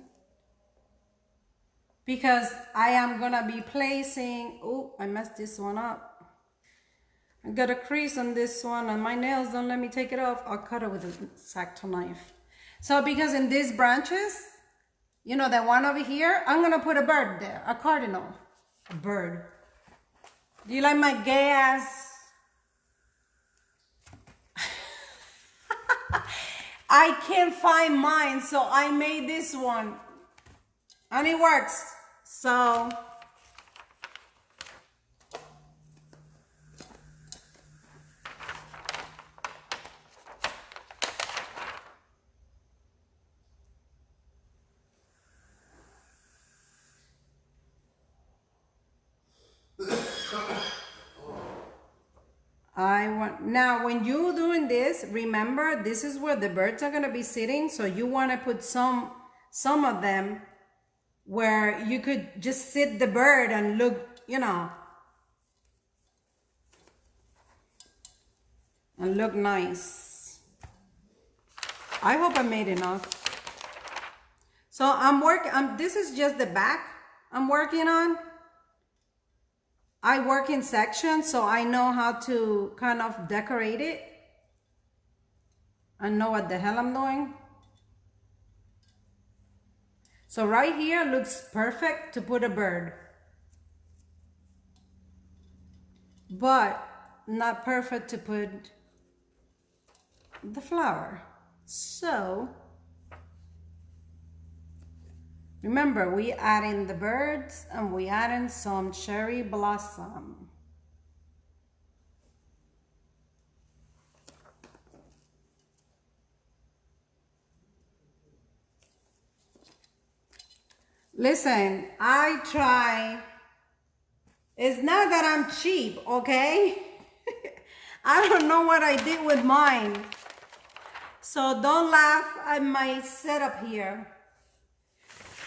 Speaker 1: Because I am gonna be placing, oh, I messed this one up. I got a crease on this one and my nails don't let me take it off. I'll cut it with a X-Acto knife. So because in these branches, you know, the one over here, I'm gonna put a bird there, a cardinal. A bird. Do you like my gay ass? I can't find mine, so I made this one. And it works. So now when you're doing this, remember this is where the birds are gonna be sitting, so you wanna put some of them where you could just sit the bird and look, you know, and look nice. I hope I made enough. So I'm working, this is just the back I'm working on. I work in sections, so I know how to kind of decorate it. I know what the hell I'm doing. So right here looks perfect to put a bird. But not perfect to put the flower. So remember, we add in the birds and we add in some cherry blossom. Listen, I try. It's not that I'm cheap, okay? I don't know what I did with mine. So don't laugh at my setup here.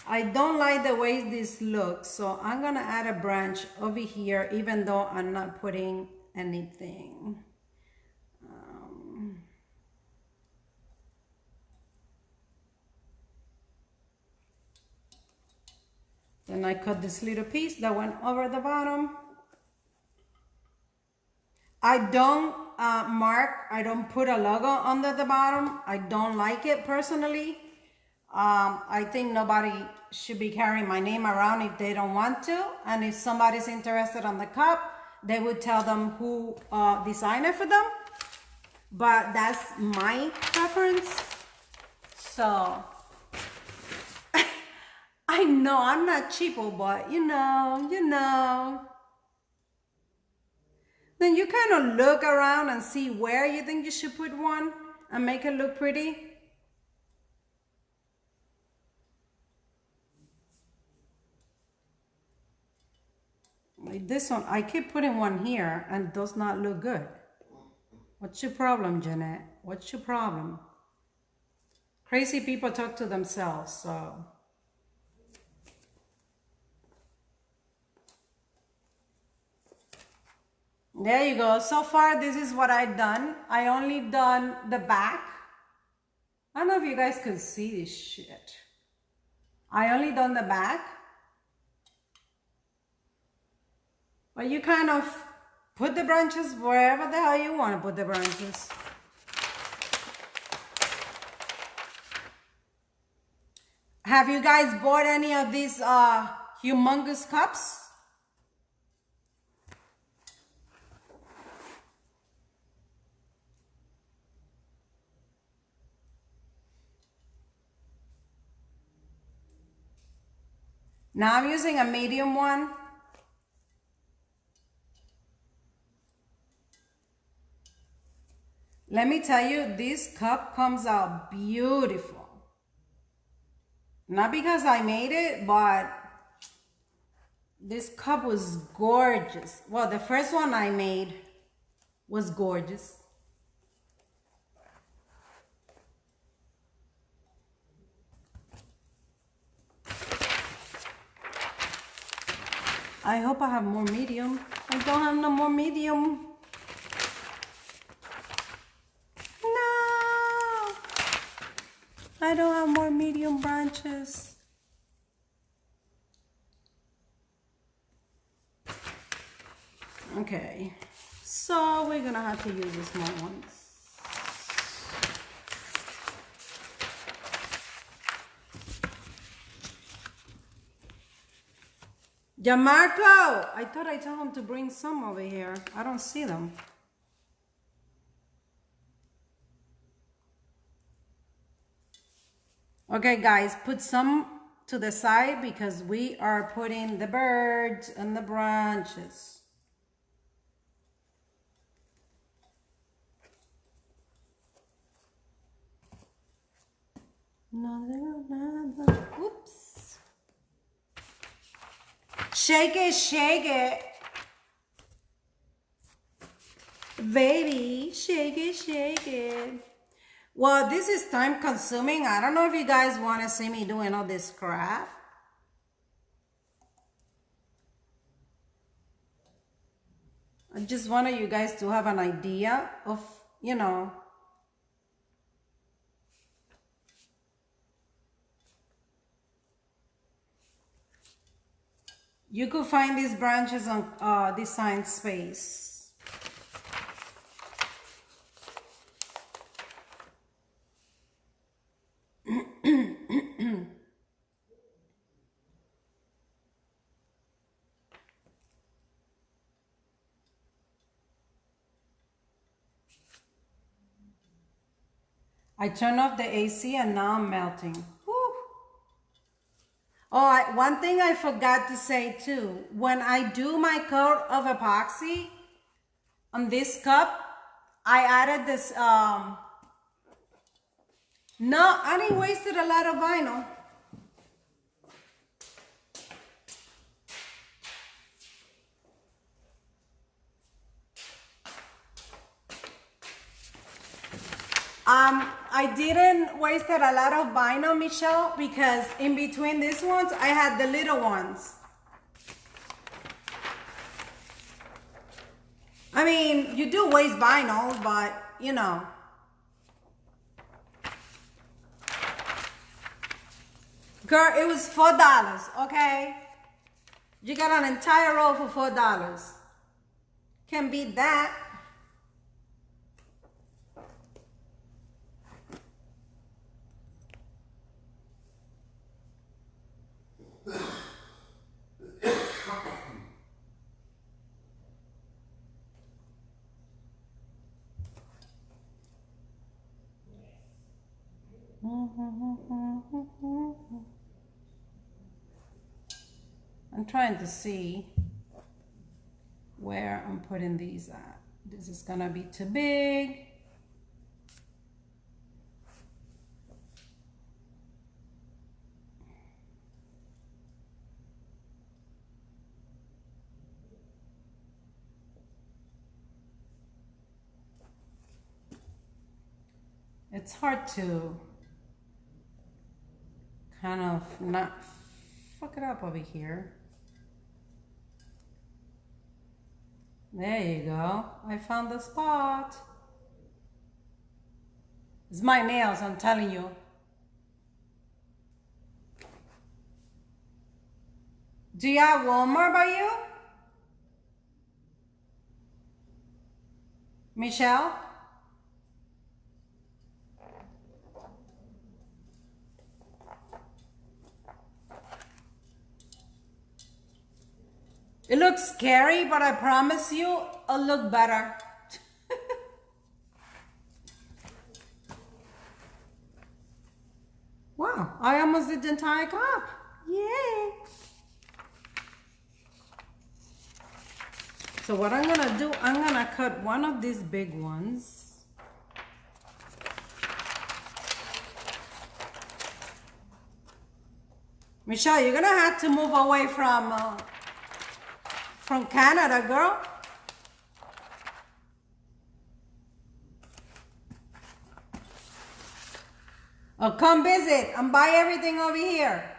Speaker 1: I don't like the way this looks, so I'm gonna add a branch over here even though I'm not putting anything. Then I cut this little piece that went over the bottom. I don't mark, I don't put a logo under the bottom. I don't like it personally. I think nobody should be carrying my name around if they don't want to. And if somebody's interested on the cup, they would tell them who designed it for them. But that's my preference. So I know I'm not cheapo, but you know. Then you kind of look around and see where you think you should put one and make it look pretty. Like this one, I keep putting one here and it does not look good. What's your problem, Jeanette? What's your problem? Crazy people talk to themselves, so. There you go. So far, this is what I've done. I only done the back. I don't know if you guys can see this shit. I only done the back. But you kind of put the branches wherever the hell you want to put the branches. Have you guys bought any of these humongous cups? Now I'm using a medium one. Let me tell you, this cup comes out beautiful. Not because I made it, but this cup was gorgeous. Well, the first one I made was gorgeous. I hope I have more medium. I don't have no more medium. No! I don't have more medium branches. Okay, so we're gonna have to use the small ones. Gianmarco, I thought I told him to bring some over here. I don't see them. Okay, guys, put some to the side because we are putting the birds and the branches. Oops. Shake it, baby, shake it. Well, this is time consuming. I don't know if you guys want to see me doing all this crap. I just wanted you guys to have an idea of, you know, you could find these branches on Design Space. I turned off the AC and now I'm melting. Whew. Oh, one thing I forgot to say too. When I do my coat of epoxy on this cup, I added this, no, I didn't waste a lot of vinyl. I didn't waste a lot of vinyl, Michelle, because in between these ones, I had the little ones. I mean, you do waste vinyl, but you know. Girl, it was $4, okay? You got an entire roll for $4. Can't beat that. I'm trying to see where I'm putting these at. This is gonna be too big. It's hard to kind of not fuck it up over here. There you go. I found the spot. It's my nails, I'm telling you. Do you have Walmart by you? Michelle? It looks scary, but I promise you, it'll look better. Wow, I almost did the entire cup. Yay! So what I'm gonna do, I'm gonna cut one of these big ones. Michelle, you're gonna have to move away from Canada, girl. Oh, come visit and buy everything over here.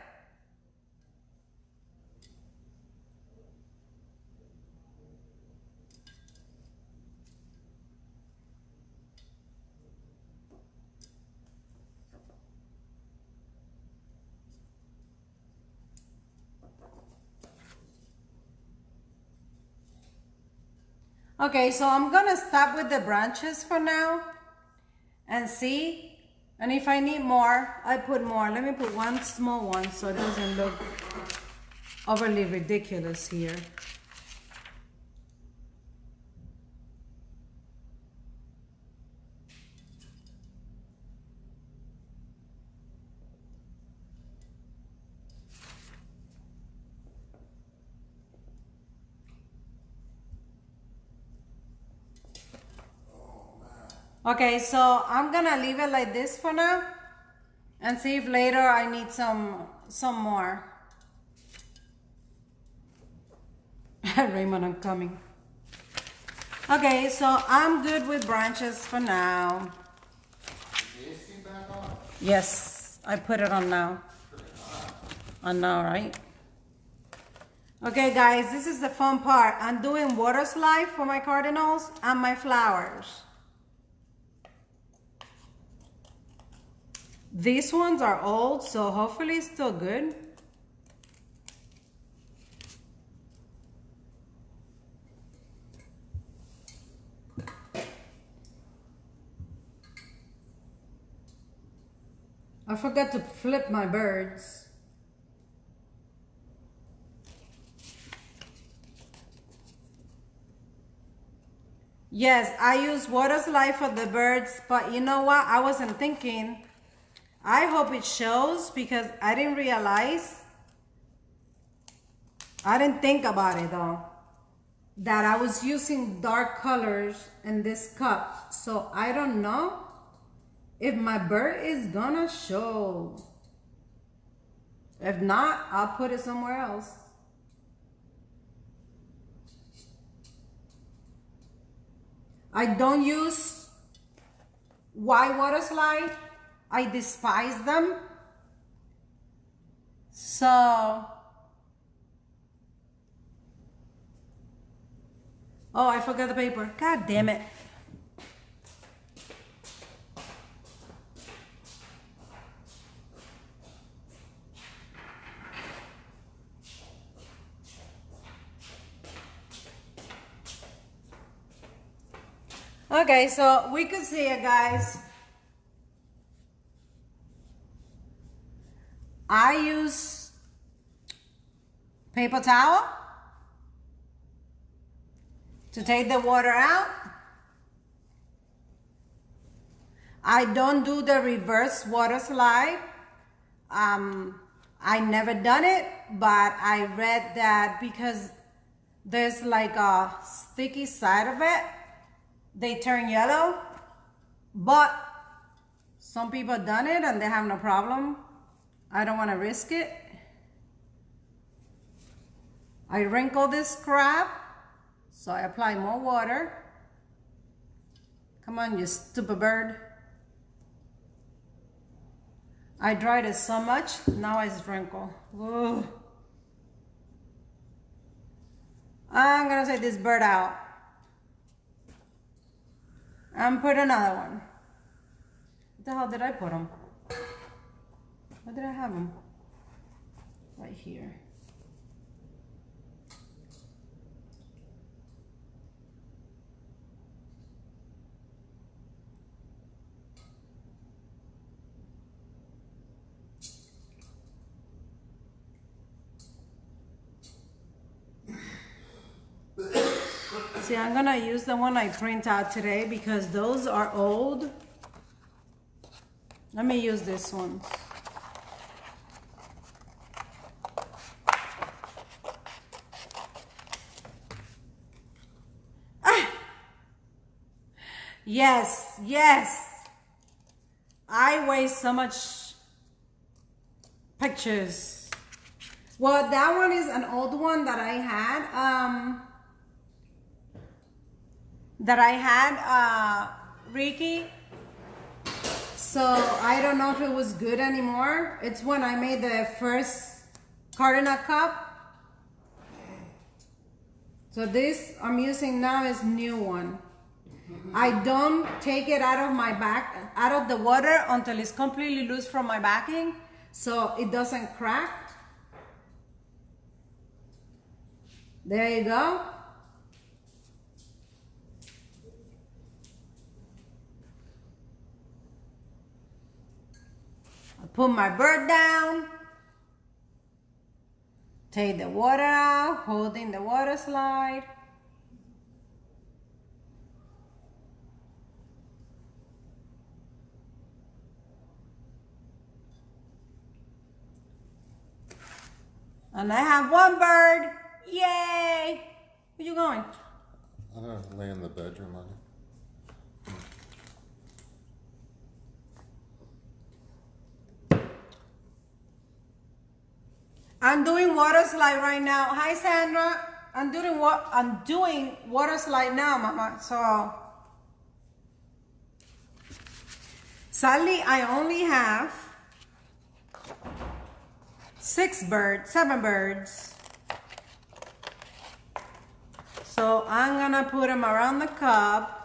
Speaker 1: Okay, so I'm gonna stop with the branches for now and see, and if I need more, I put more. Let me put one small one so it doesn't look overly ridiculous here. Okay, so I'm gonna leave it like this for now and see if later I need some more. Raymond, I'm coming. Okay, so I'm good with branches for now. Yes, I put it on now. On now, right? Okay, guys, this is the fun part. I'm doing water slide for my cardinals and my flowers. These ones are old, so hopefully it's still good. I forgot to flip my birds. Yes, I use water slide for the birds, but you know what? I wasn't thinking. I hope it shows because I didn't realize. I didn't think about it though. That I was using dark colors in this cup. So I don't know if my bird is gonna show. If not, I'll put it somewhere else. I don't use white water slide. I despise them. So oh, I forgot the paper. God damn it. Okay, so we could see it, guys. I use paper towel to take the water out. I don't do the reverse water slide. I never done it, but I read that because there's like a sticky side of it, they turn yellow. But some people done it and they have no problem. I don't want to risk it. I wrinkle this crap, so I apply more water. Come on, you stupid bird. I dried it so much, now it's wrinkled. Ugh. I'm gonna take this bird out and put another one. What the hell did I put them? Where did I have them? Right here. See, I'm gonna use the one I print out today because those are old. Let me use this one. Ah! Yes, yes. I waste so much pictures. Well, that one is an old one that I had. Ricky. So I don't know if it was good anymore. It's when I made the first cardinal cup. So this I'm using now is new one. I don't take it out of the water until it's completely loose from my backing, so it doesn't crack. There you go. I put my bird down, take the water out, holding the water slide. And I have one bird. Yay! Where you going?
Speaker 4: I'm gonna lay in the bedroom on it.
Speaker 1: I'm doing water slide right now. Hi, Sandra. I'm doing water slide now, Mama. So sadly, I only have 7 birds. So I'm gonna put them around the cup.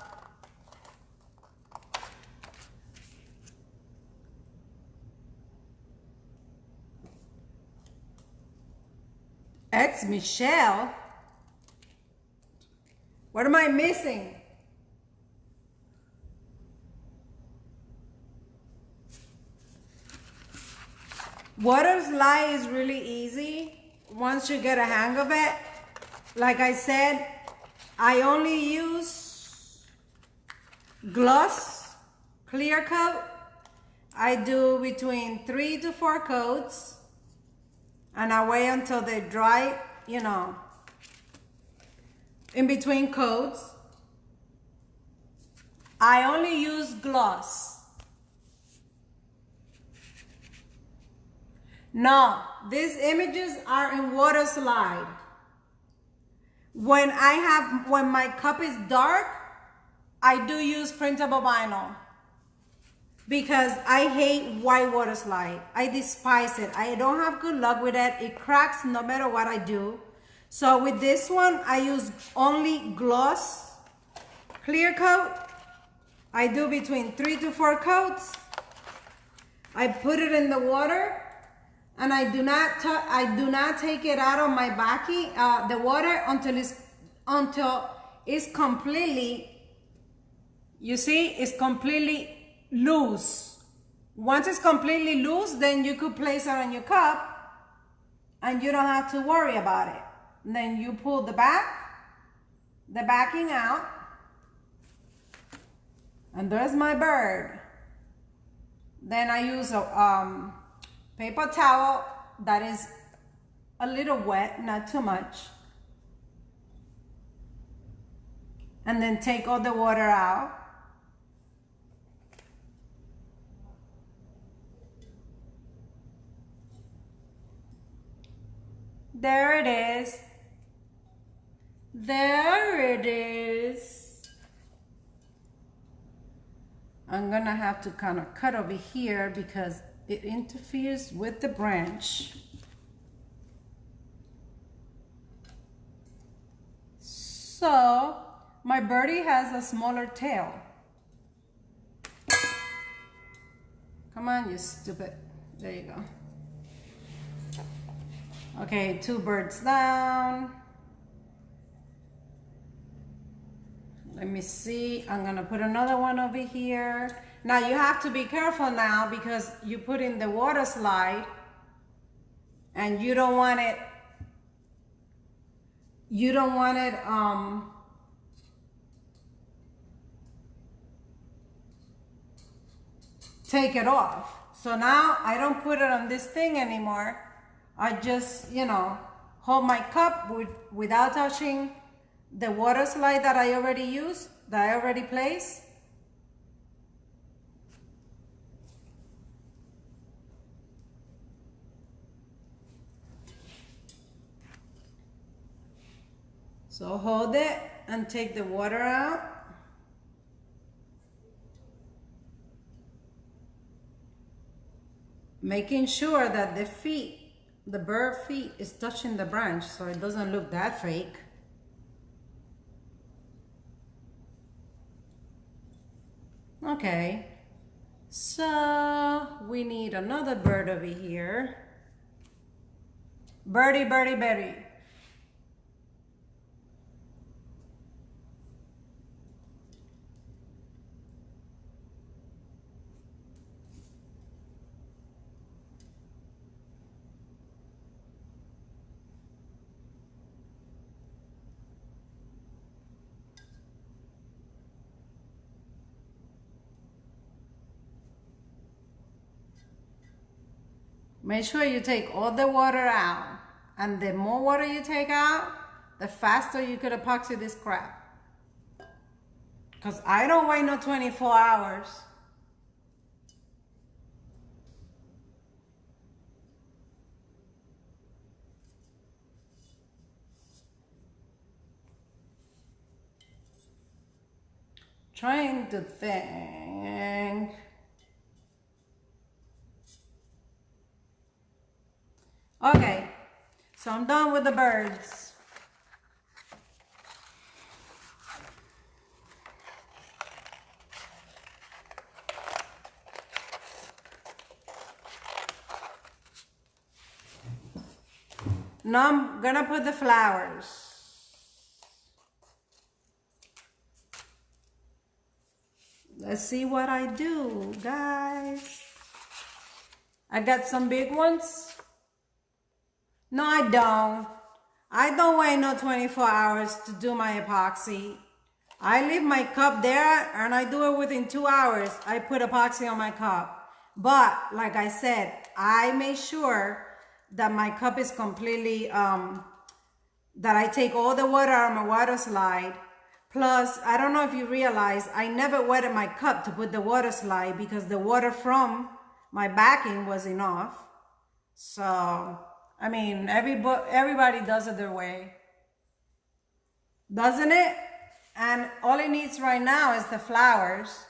Speaker 1: Michelle. What am I missing? Water slide is really easy once you get a hang of it. Like I said, I only use gloss clear coat. I do between 3 to 4 coats. And I wait until they dry, you know, in between coats. I only use gloss. No, these images are in water slide. When my cup is dark, I do use printable vinyl. Because I hate white water slide. I despise it. I don't have good luck with it. It cracks no matter what I do. So with this one, I use only gloss clear coat. I do between 3 to 4 coats. I put it in the water, and I do not take it out of my backing, the water until it's completely. You see, it's completely loose. Once it's completely loose, then you could place it on your cup and you don't have to worry about it. And then you pull the backing out, and there's my bird. Then I use a paper towel that is a little wet, not too much. And then take all the water out. There it is. There it is. I'm gonna have to kind of cut over here because it interferes with the branch. So my birdie has a smaller tail. Come on, you stupid. There you go. Okay, 2 birds down. Let me see. I'm gonna put another one over here. Now you have to be careful now because you put in the water slide and you don't want it take it off. So now I don't put it on this thing anymore. I just, you know, hold my cup without touching the water slide that I already used, that I already placed. So hold it and take the water out. Making sure that the bird feet is touching the branch so it doesn't look that fake. Okay, so we need another bird over here. Birdie, birdie, birdie. Make sure you take all the water out. And the more water you take out, the faster you could epoxy this crap. Because I don't wait no 24 hours. Trying to think. Okay, so I'm done with the birds. Now I'm gonna put the flowers. Let's see what I do, guys. I got some big ones. No, I don't. I don't wait no 24 hours to do my epoxy. I leave my cup there and I do it within 2 hours. I put epoxy on my cup. But like I said, I make sure that my cup is completely, that I take all the water out of my water slide. Plus, I don't know if you realize, I never wetted my cup to put the water slide because the water from my backing was enough. So, I mean, everybody does it their way, doesn't it? And all it needs right now is the flowers.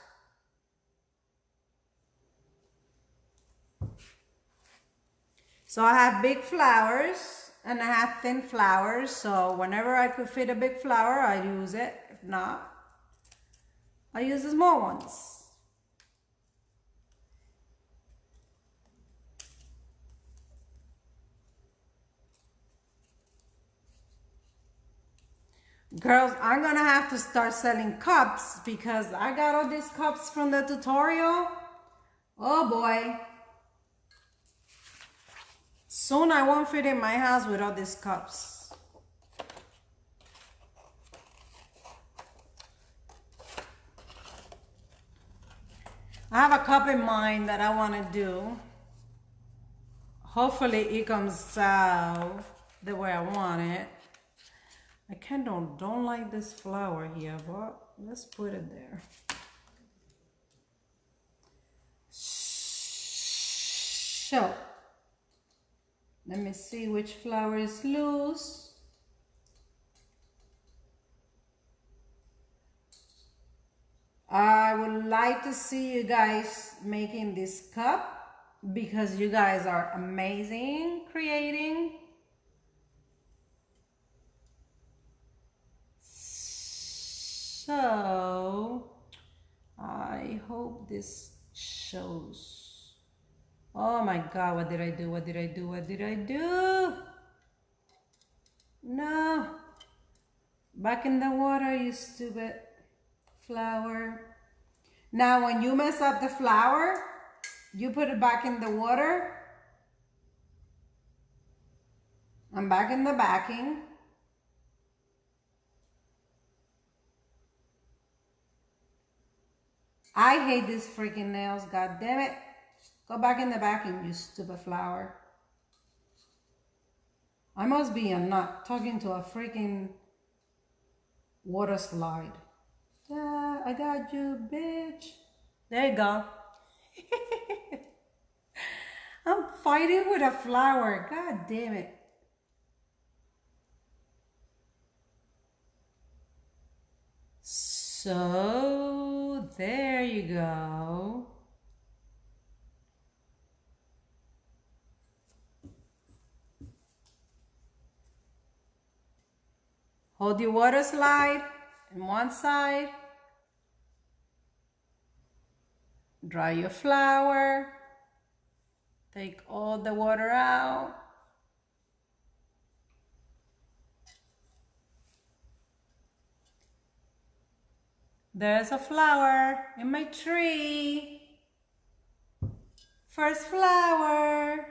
Speaker 1: So I have big flowers and I have thin flowers. So whenever I could fit a big flower, I use it. If not, I use the small ones. Girls, I'm gonna have to start selling cups because I got all these cups from the tutorial. Oh boy. Soon I won't fit in my house with all these cups. I have a cup in mind that I want to do. Hopefully it comes out the way I want it. I kind of don't like this flower here, but let's put it there. So, let me see which flower is loose. I would like to see you guys making this cup because you guys are amazing creating. So I hope this shows. Oh my God, what did I do? What did I do? What did I do? No. Back in the water, you stupid flower. Now when you mess up the flower, you put it back in the water. I'm back in the backing. I hate these freaking nails, god damn it. Go back in the backing, you stupid flower. I must be a nut talking to a freaking water slide. Yeah, I got you, bitch. There you go. I'm fighting with a flower. God damn it. So, there you go. Hold your water slide on one side. Dry your flower. Take all the water out. There's a flower in my tree. First flower.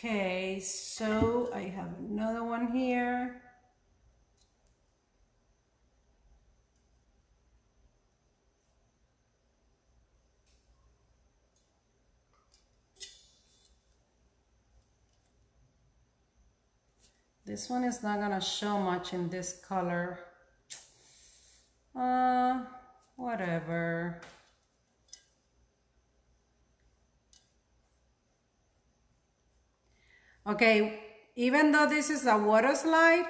Speaker 1: Okay, so I have another one here. This one is not gonna show much in this color. Whatever. Okay, even though this is a water slide,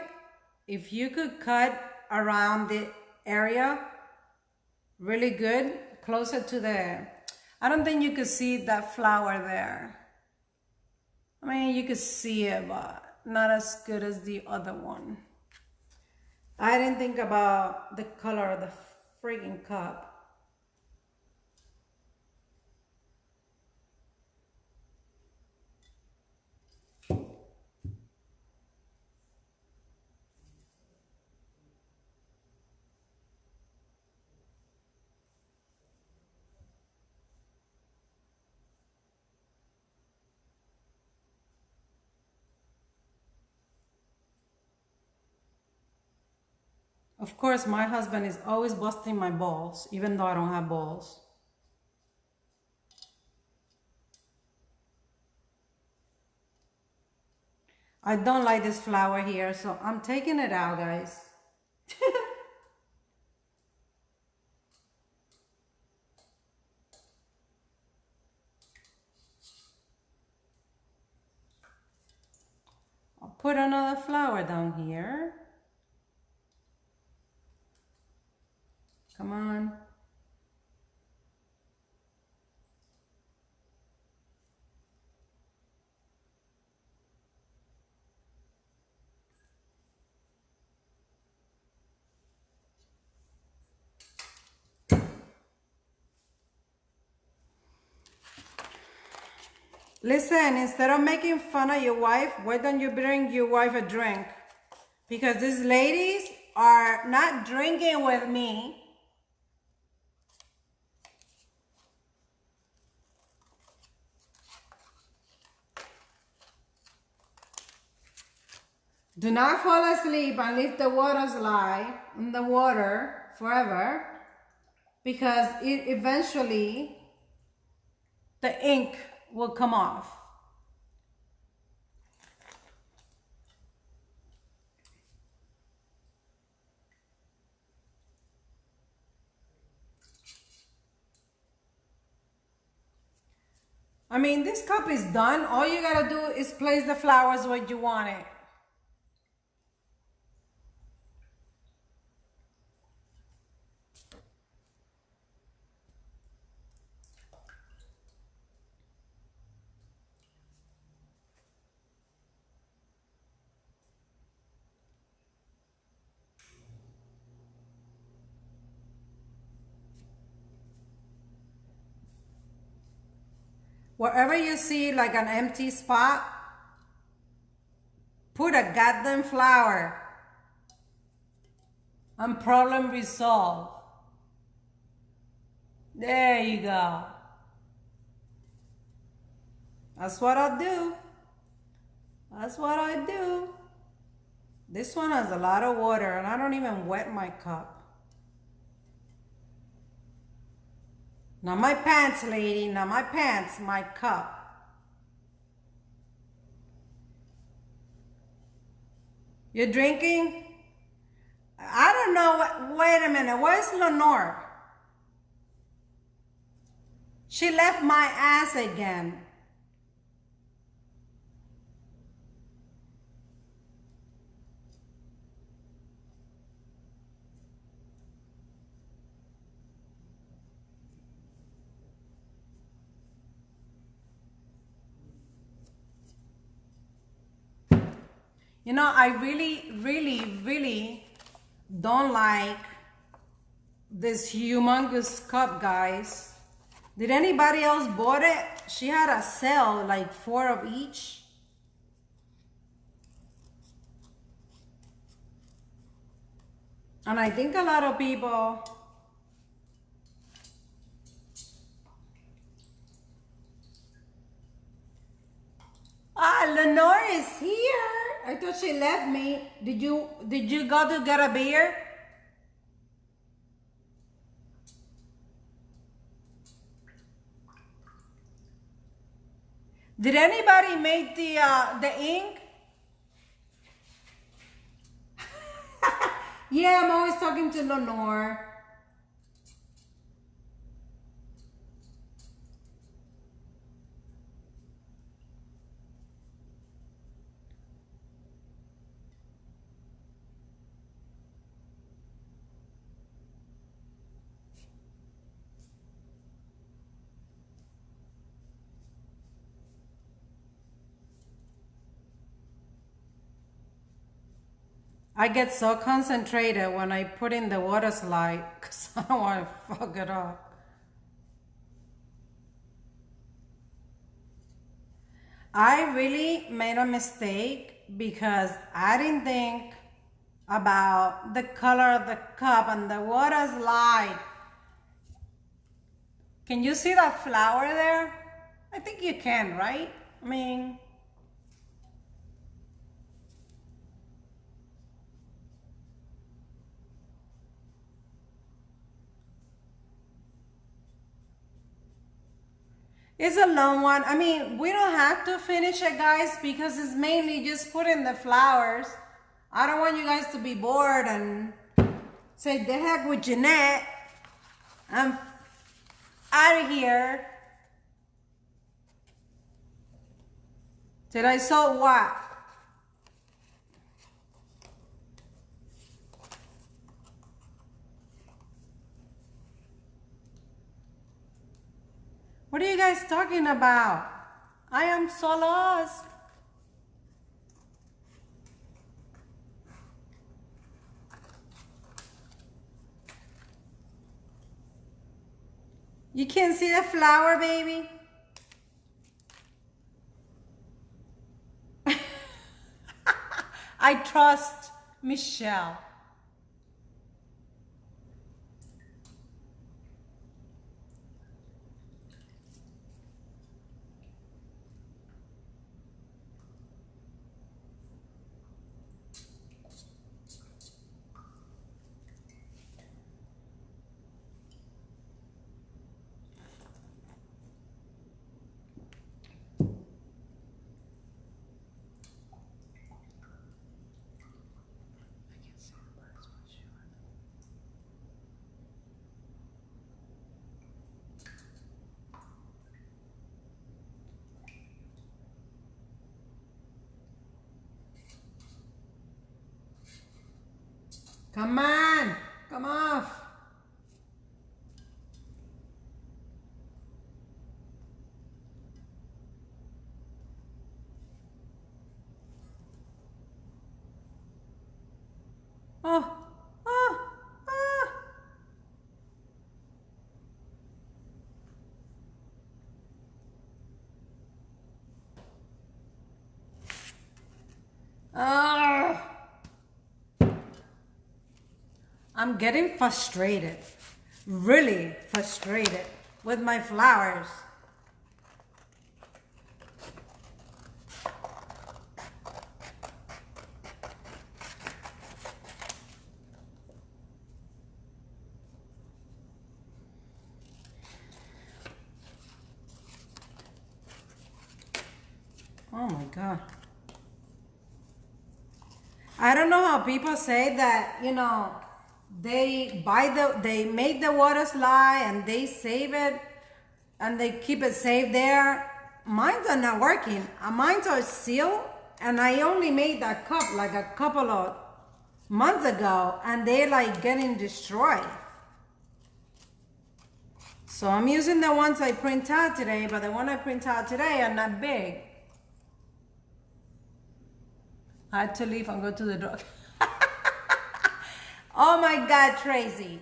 Speaker 1: if you could cut around the area really good, closer to the, I don't think you could see that flower there. I mean, you could see it, but not as good as the other one. I didn't think about the color of the freaking cup. Of course, my husband is always busting my balls, even though I don't have balls. I don't like this flower here, so I'm taking it out, guys. I'll put another flower down here. Come on. Listen, instead of making fun of your wife, why don't you bring your wife a drink? Because these ladies are not drinking with me. Do not fall asleep and leave the water slide in the water forever, because it eventually the ink will come off. I mean, this cup is done. All you gotta do is place the flowers where you want it. Wherever you see like an empty spot, put a goddamn flower and problem resolved. There you go. That's what I do. That's what I do. This one has a lot of water and I don't even wet my cup. Not my pants, lady, not my pants, my cup. You're drinking? I don't know. Wait a minute. Where's Lenore? She left my ass again. You know, I really don't like this humongous cup, guys. Did anybody else bought it? She had a sale, like 4 of each. And I think a lot of people... Ah, Lenore is here. I thought she left me. Did you go to get a beer? Did anybody make the ink? Yeah, I'm always talking to Lenore. I get so concentrated when I put in the water slide because I don't want to fuck it up. I really made a mistake because I didn't think about the color of the cup and the water slide. Can you see that flower there? I think you can, right? I mean... It's a long one. I mean, we don't have to finish it, guys, because it's mainly just putting the flowers. I don't want you guys to be bored and say, the heck with Jeanette. I'm out of here. Did I sold what? What are you guys talking about? I am so lost. You can't see the flower, baby? I trust Michelle. Come on. Come off. Oh. Oh. Oh. Oh. I'm getting frustrated. Really frustrated with my flowers. Oh my God. I don't know how people say that, you know, they make the water slide and they save it and they keep it safe there. Mine's are not working. Mine's are sealed, and I only made that cup like a couple of months ago, and they're like getting destroyed. So I'm using the ones I print out today, but the one I print out today are not big. I had to leave and go to the dog. Oh my God, Tracy.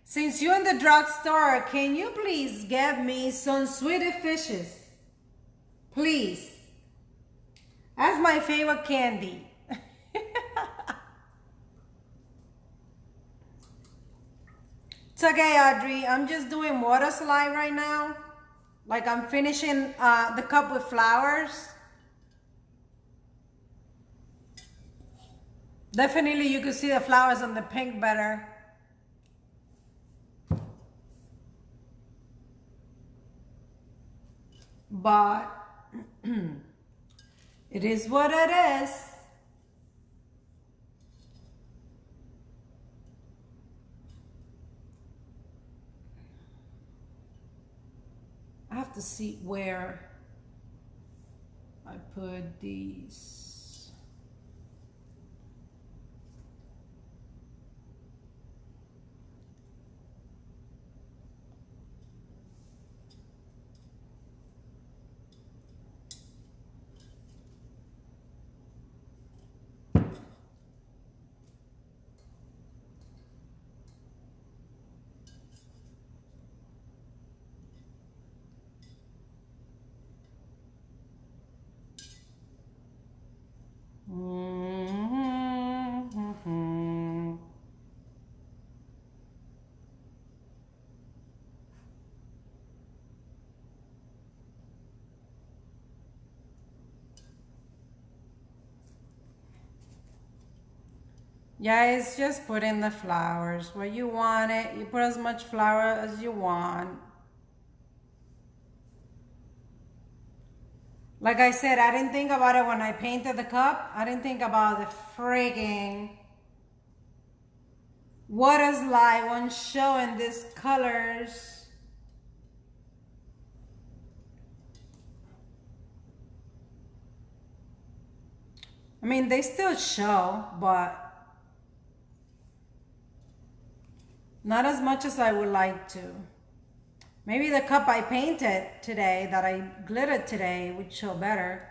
Speaker 1: Since you're in the drugstore, can you please get me some Swedish fishes? Please. That's my favorite candy. It's okay, Audrey. I'm just doing water slide right now. Like I'm finishing the cup with flowers. Definitely you can see the flowers on the pink better. But it is what it is. I have to see where I put these. Yeah, it's just put in the flowers where you want it. You put as much flour as you want. Like I said, I didn't think about it when I painted the cup. I didn't think about the frigging water slide when showing these colors. I mean, they still show, but not as much as I would like to. Maybe the cup I painted today, that I glittered today, would show better.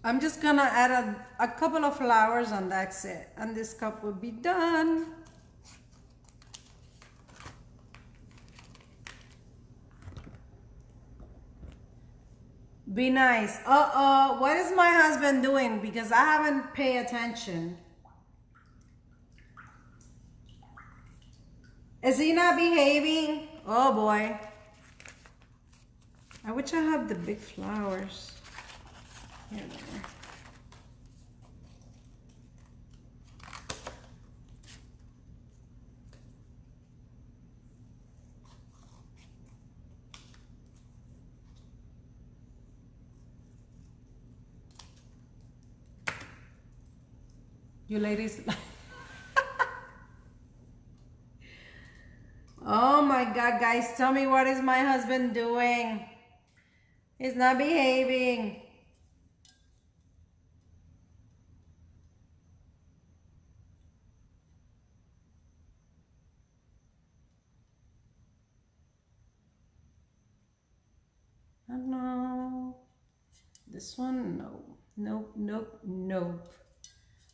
Speaker 1: I'm just gonna add a couple of flowers and that's it. And this cup will be done. Be nice. Uh-oh, what is my husband doing? Because I haven't paid attention. Is he not behaving? Oh boy. I wish I had the big flowers. Here they are. You ladies. Oh my God, guys, tell me, what is my husband doing? He's not behaving. Oh no. This one, no. Nope, nope, nope.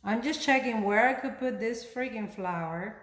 Speaker 1: I'm just checking where I could put this freaking flower.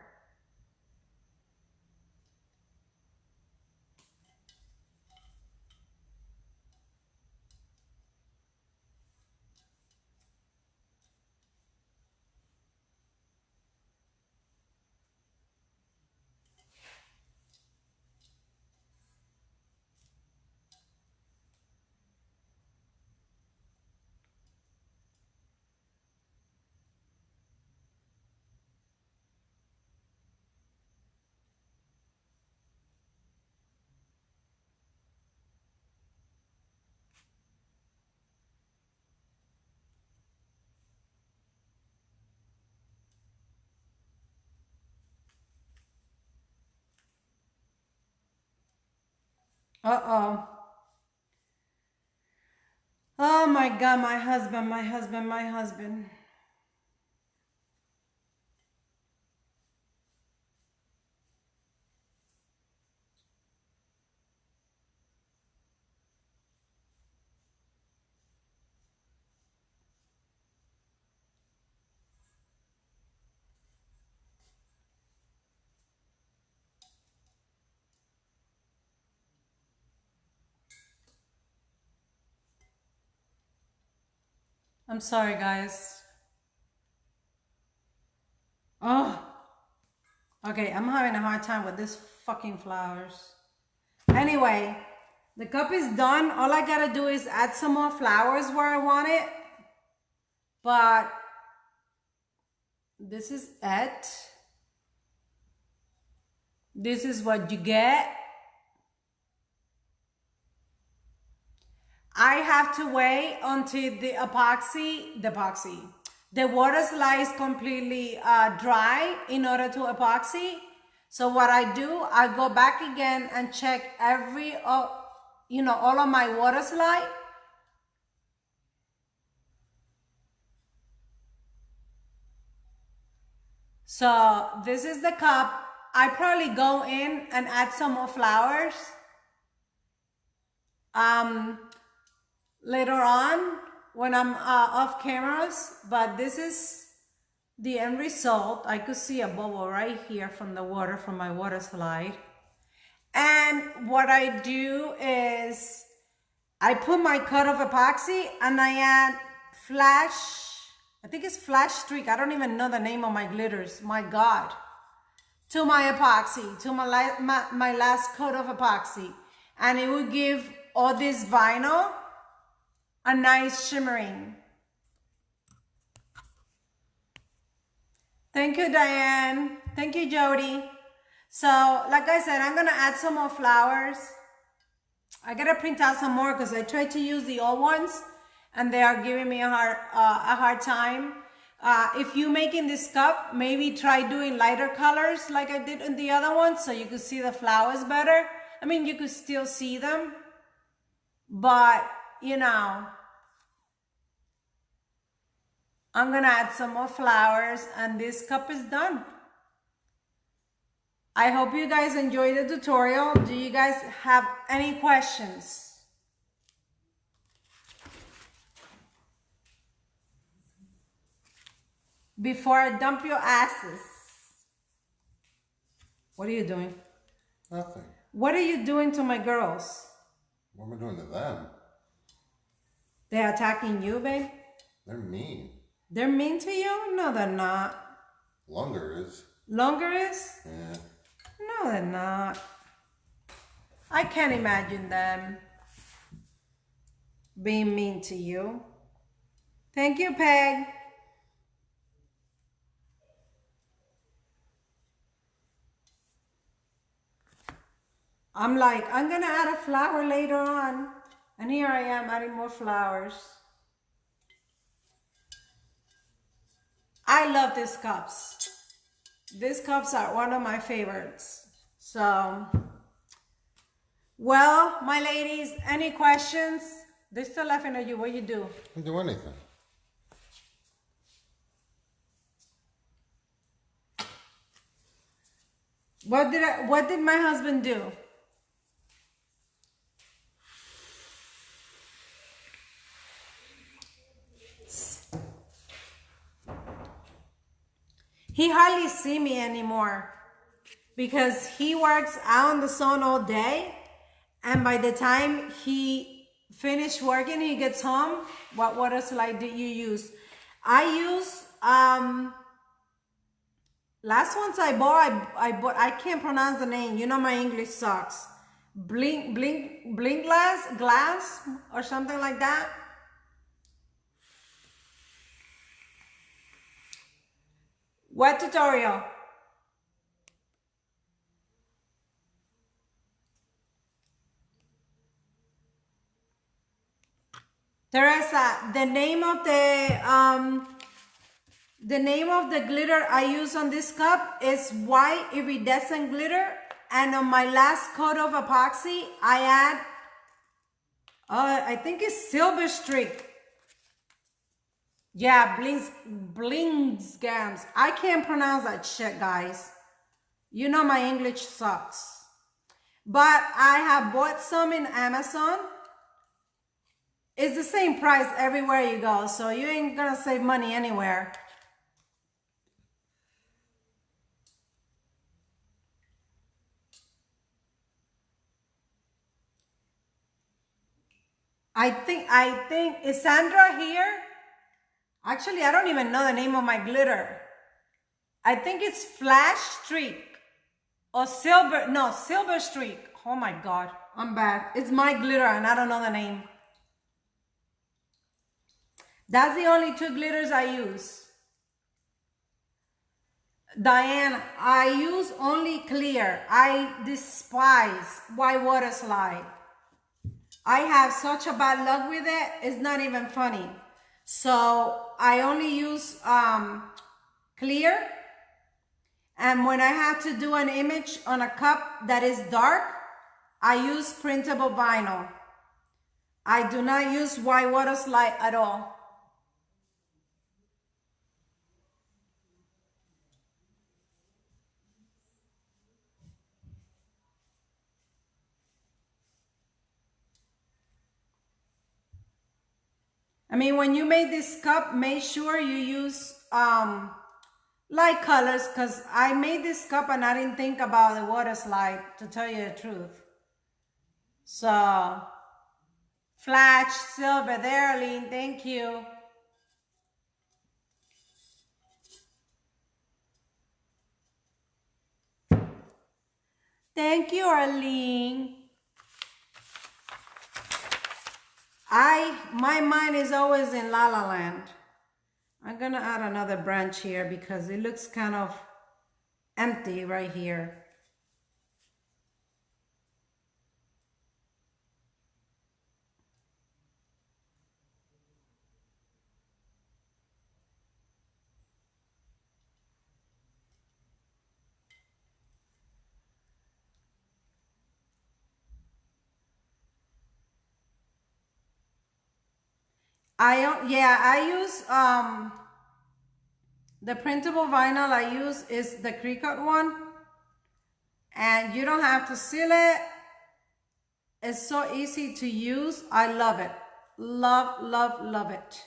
Speaker 1: Uh-oh. Oh my God, my husband, my husband, my husband. I'm sorry, guys. Oh. Okay, I'm having a hard time with this fucking flowers. Anyway, the cup is done. All I gotta do is add some more flowers where I want it. But this is it. This is what you get. I have to wait until the water slide is completely dry in order to epoxy. So what I do, I go back again and check all of my water slide. So this is the cup. I probably go in and add some more flowers later on when I'm off cameras, but this is the end result. I could see a bubble right here from the water, from my water slide. And what I do is I put my coat of epoxy and I add I think it's Flash Streak. I don't even know the name of my glitters. My God. To my epoxy, to my last coat of epoxy. And it will give all this vinyl a nice shimmering. Thank you, Diane. Thank you, Jody. So, like I said, I'm gonna add some more flowers. I gotta print out some more because I tried to use the old ones and they are giving me a hard time. If you're making this cup, maybe try doing lighter colors like I did in the other one so you could see the flowers better. I mean, you could still see them, but you know, I'm gonna add some more flowers and this cup is done. I hope you guys enjoyed the tutorial. Do you guys have any questions? Before I dump your asses. What are you doing?
Speaker 4: Nothing.
Speaker 1: What are you doing to my girls?
Speaker 4: What am I doing to them?
Speaker 1: They're attacking you, babe?
Speaker 4: They're mean.
Speaker 1: They're mean to you? No, they're not.
Speaker 4: Longer is.
Speaker 1: Longer is?
Speaker 4: Yeah.
Speaker 1: No, they're not. I can't imagine them being mean to you. Thank you, Peg. I'm like, I'm gonna add a flower later on. And here I am adding more flowers. I love these cups. These cups are one of my favorites. So, well, my ladies, any questions? They're still laughing at you. What you do?
Speaker 4: I didn't do anything.
Speaker 1: What did my husband do? He hardly see me anymore because he works out in the sun all day, and by the time he finished working, he gets home. What water slide did you use? I use last ones I bought, I can't pronounce the name. You know my English sucks. Blink glass or something like that. What tutorial? Teresa, the name of the glitter I use on this cup is white iridescent glitter, and on my last coat of epoxy I add I think it's silver streak. Yeah, blings gams. I can't pronounce that shit, guys. You know my English sucks. But I have bought some in Amazon. It's the same price everywhere you go, so you ain't gonna save money anywhere. I think, is Sandra here? Actually, I don't even know the name of my glitter. I think it's Flash Streak or Silver Streak. Oh my God, I'm bad. It's my glitter and I don't know the name. That's the only two glitters I use. Diane, I use only clear. I despise white water slide. I have such a bad luck with it, it's not even funny. So I only use clear, and when I have to do an image on a cup that is dark, I use printable vinyl. I do not use white water slide at all. I mean, when you make this cup, make sure you use light colors, because I made this cup and I didn't think about the water slide, to tell you the truth. So, flash, silver there, Arlene, thank you. Thank you, Arlene. My mind is always in La La Land. I'm gonna add another branch here because it looks kind of empty right here. I use the printable vinyl I use is the Cricut one, and you don't have to seal it. It's so easy to use. I love it. Love, love, love it.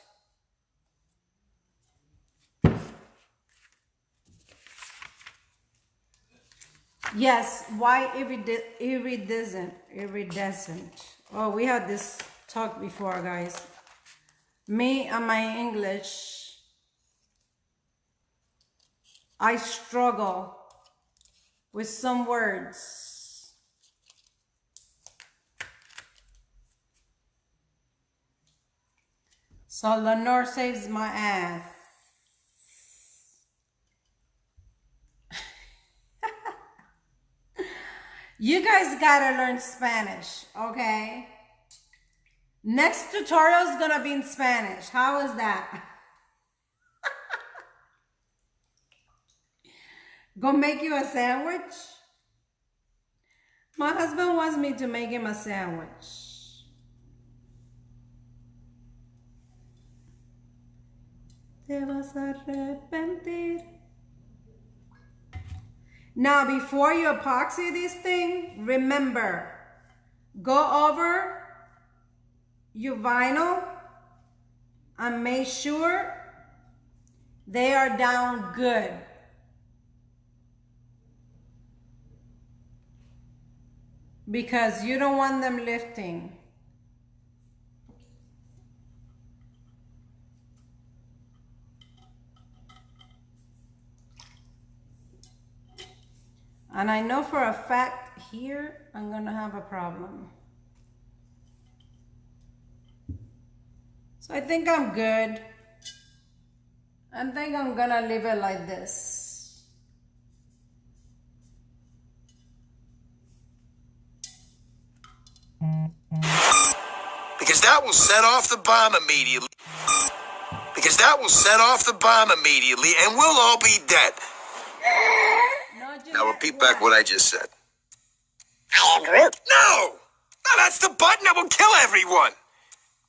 Speaker 1: Yes, why iridescent? Oh, we had this talk before, guys. Me and my English, I struggle with some words. So Lenore saves my ass. You guys gotta learn Spanish, okay? Next tutorial is gonna be in Spanish. How is that? Go make you a sandwich? My husband wants me to make him a sandwich. Te vas a arrepentir. Now, before you epoxy this thing, remember, go over your vinyl and make sure they are down good. Because you don't want them lifting. And I know for a fact here, I'm gonna have a problem. So I think I'm good. I think I'm gonna leave it like this.
Speaker 2: Because that will set off the bomb immediately. Because that will set off the bomb immediately and we'll all be dead. Now repeat back what I just said.
Speaker 5: I am Groot.
Speaker 2: No! No, that's the button that will kill everyone.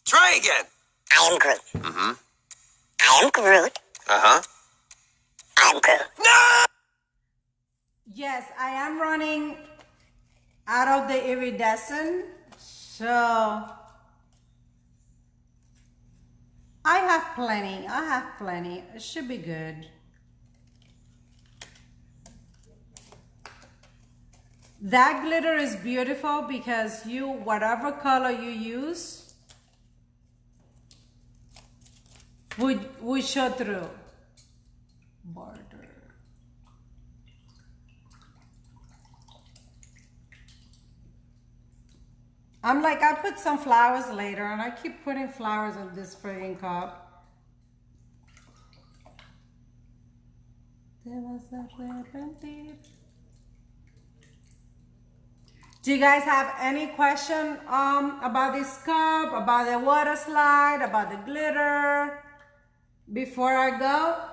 Speaker 2: Try again.
Speaker 5: I am Groot.
Speaker 2: Mm-hmm.
Speaker 5: I am Groot.
Speaker 2: Uh-huh.
Speaker 5: I am Groot.
Speaker 2: No!
Speaker 1: Yes, I am running out of the iridescent, so I have plenty. It should be good. That glitter is beautiful because whatever color you use would show through. Border. I'm like, I put some flowers later, and I keep putting flowers on this friggin' cup. Do you guys have any question about this cup, about the water slide, about the glitter before I go?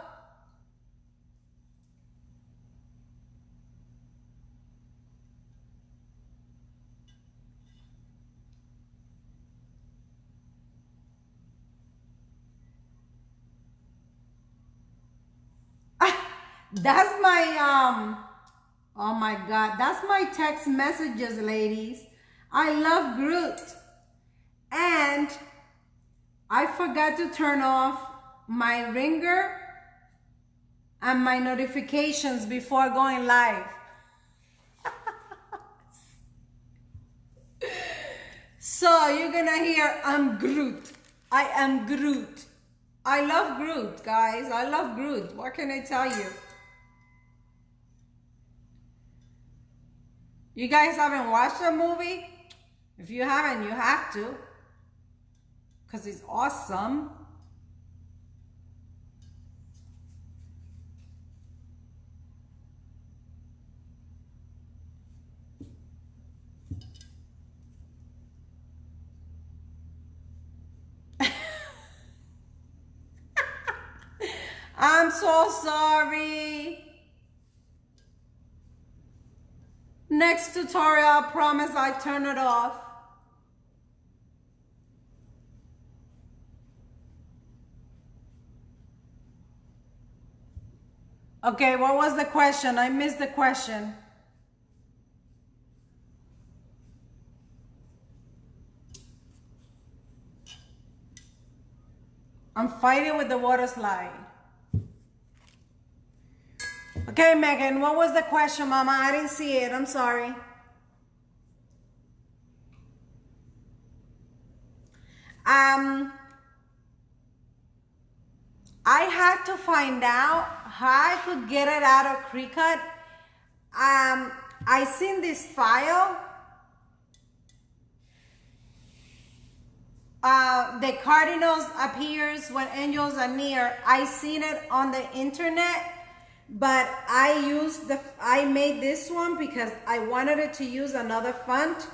Speaker 1: That's my oh my God, that's my text messages, ladies. I love Groot. And I forgot to turn off my ringer and my notifications before going live. So you're gonna hear, I'm Groot. I am Groot. I love Groot, guys. I love Groot. What can I tell you? You guys haven't watched the movie? If you haven't, you have to. Because it's awesome. I'm so sorry. Next tutorial, I promise I turn it off. Okay, what was the question? I missed the question. I'm fighting with the water slide. Okay, Megan, what was the question, Mama? I didn't see it. I'm sorry. I had to find out how I could get it out of Cricut. I seen this file. The cardinals appears when angels are near. I seen it on the internet, but I made this one because I wanted it to use another font.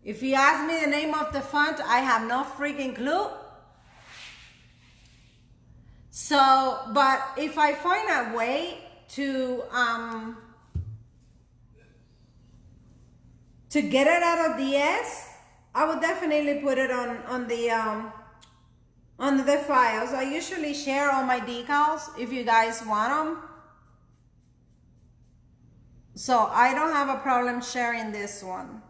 Speaker 1: If you ask me the name of the font, I have no freaking clue. So, but if I find a way to get it out of the S, I would definitely put it on the files. I usually share all my decals if you guys want them. So I don't have a problem sharing this one.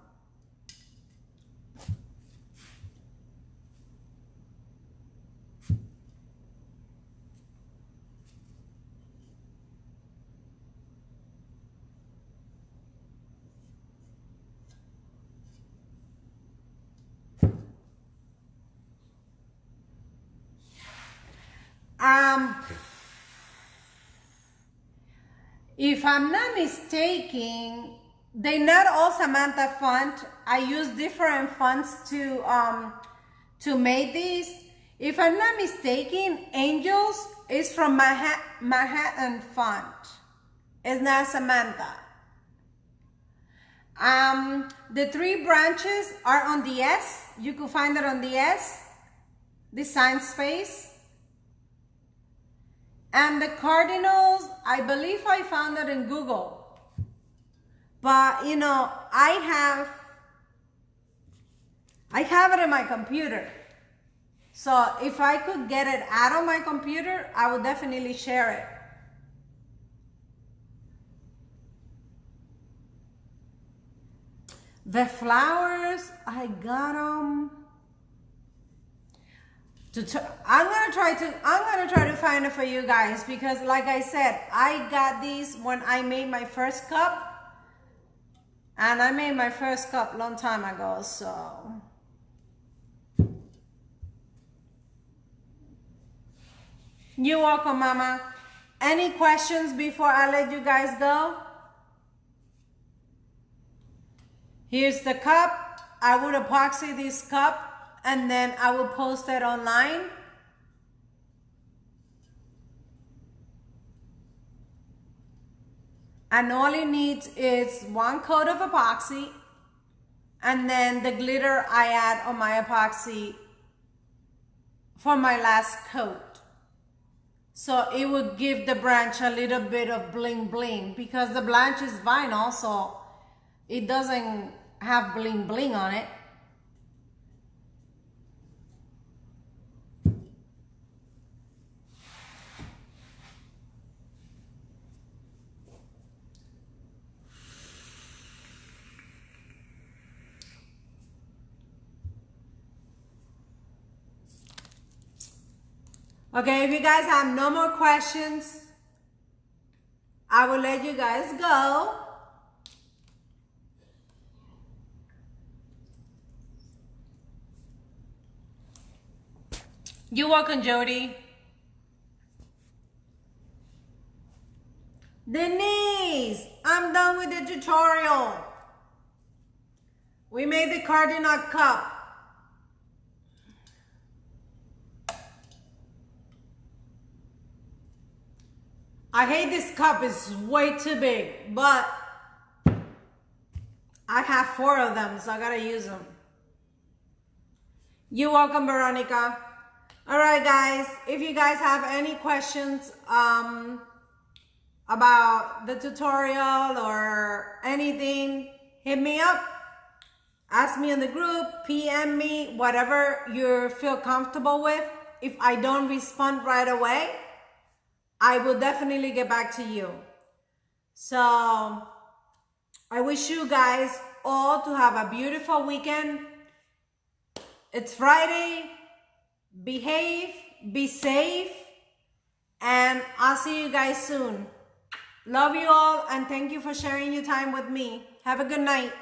Speaker 1: If I'm not mistaken, they're not all Samantha font. I use different fonts to make these. If I'm not mistaken, Angels is from Manhattan font. It's not Samantha. The 3 branches are on the S. You could find it on the S, Design Space. And the cardinals, I believe I found it in Google. But, you know, I have it in my computer. So if I could get it out of my computer, I would definitely share it. The flowers, I got them. I'm gonna try to find it for you guys, because like I said, I got these when I made my first cup, and I made my first cup long time ago. So you're welcome, Mama. Any questions before I let you guys go? Here's the cup. I would epoxy this cup and then I will post it online. And all it needs is 1 coat of epoxy, and then the glitter I add on my epoxy for my last coat. So it would give the branch a little bit of bling bling, because the branch is vinyl, so it doesn't have bling bling on it. Okay, if you guys have no more questions, I will let you guys go. You're welcome, Jody. Denise, I'm done with the tutorial. We made the cardinal cup. I hate this cup, it's way too big, but I have 4 of them, so I gotta use them. You're welcome, Veronica. All right, guys, if you guys have any questions about the tutorial or anything, hit me up, ask me in the group, PM me, whatever you feel comfortable with. If I don't respond right away, I will definitely get back to you. So I wish you guys all to have a beautiful weekend. It's Friday. Behave, be safe, and I'll see you guys soon. Love you all, and thank you for sharing your time with me. Have a good night.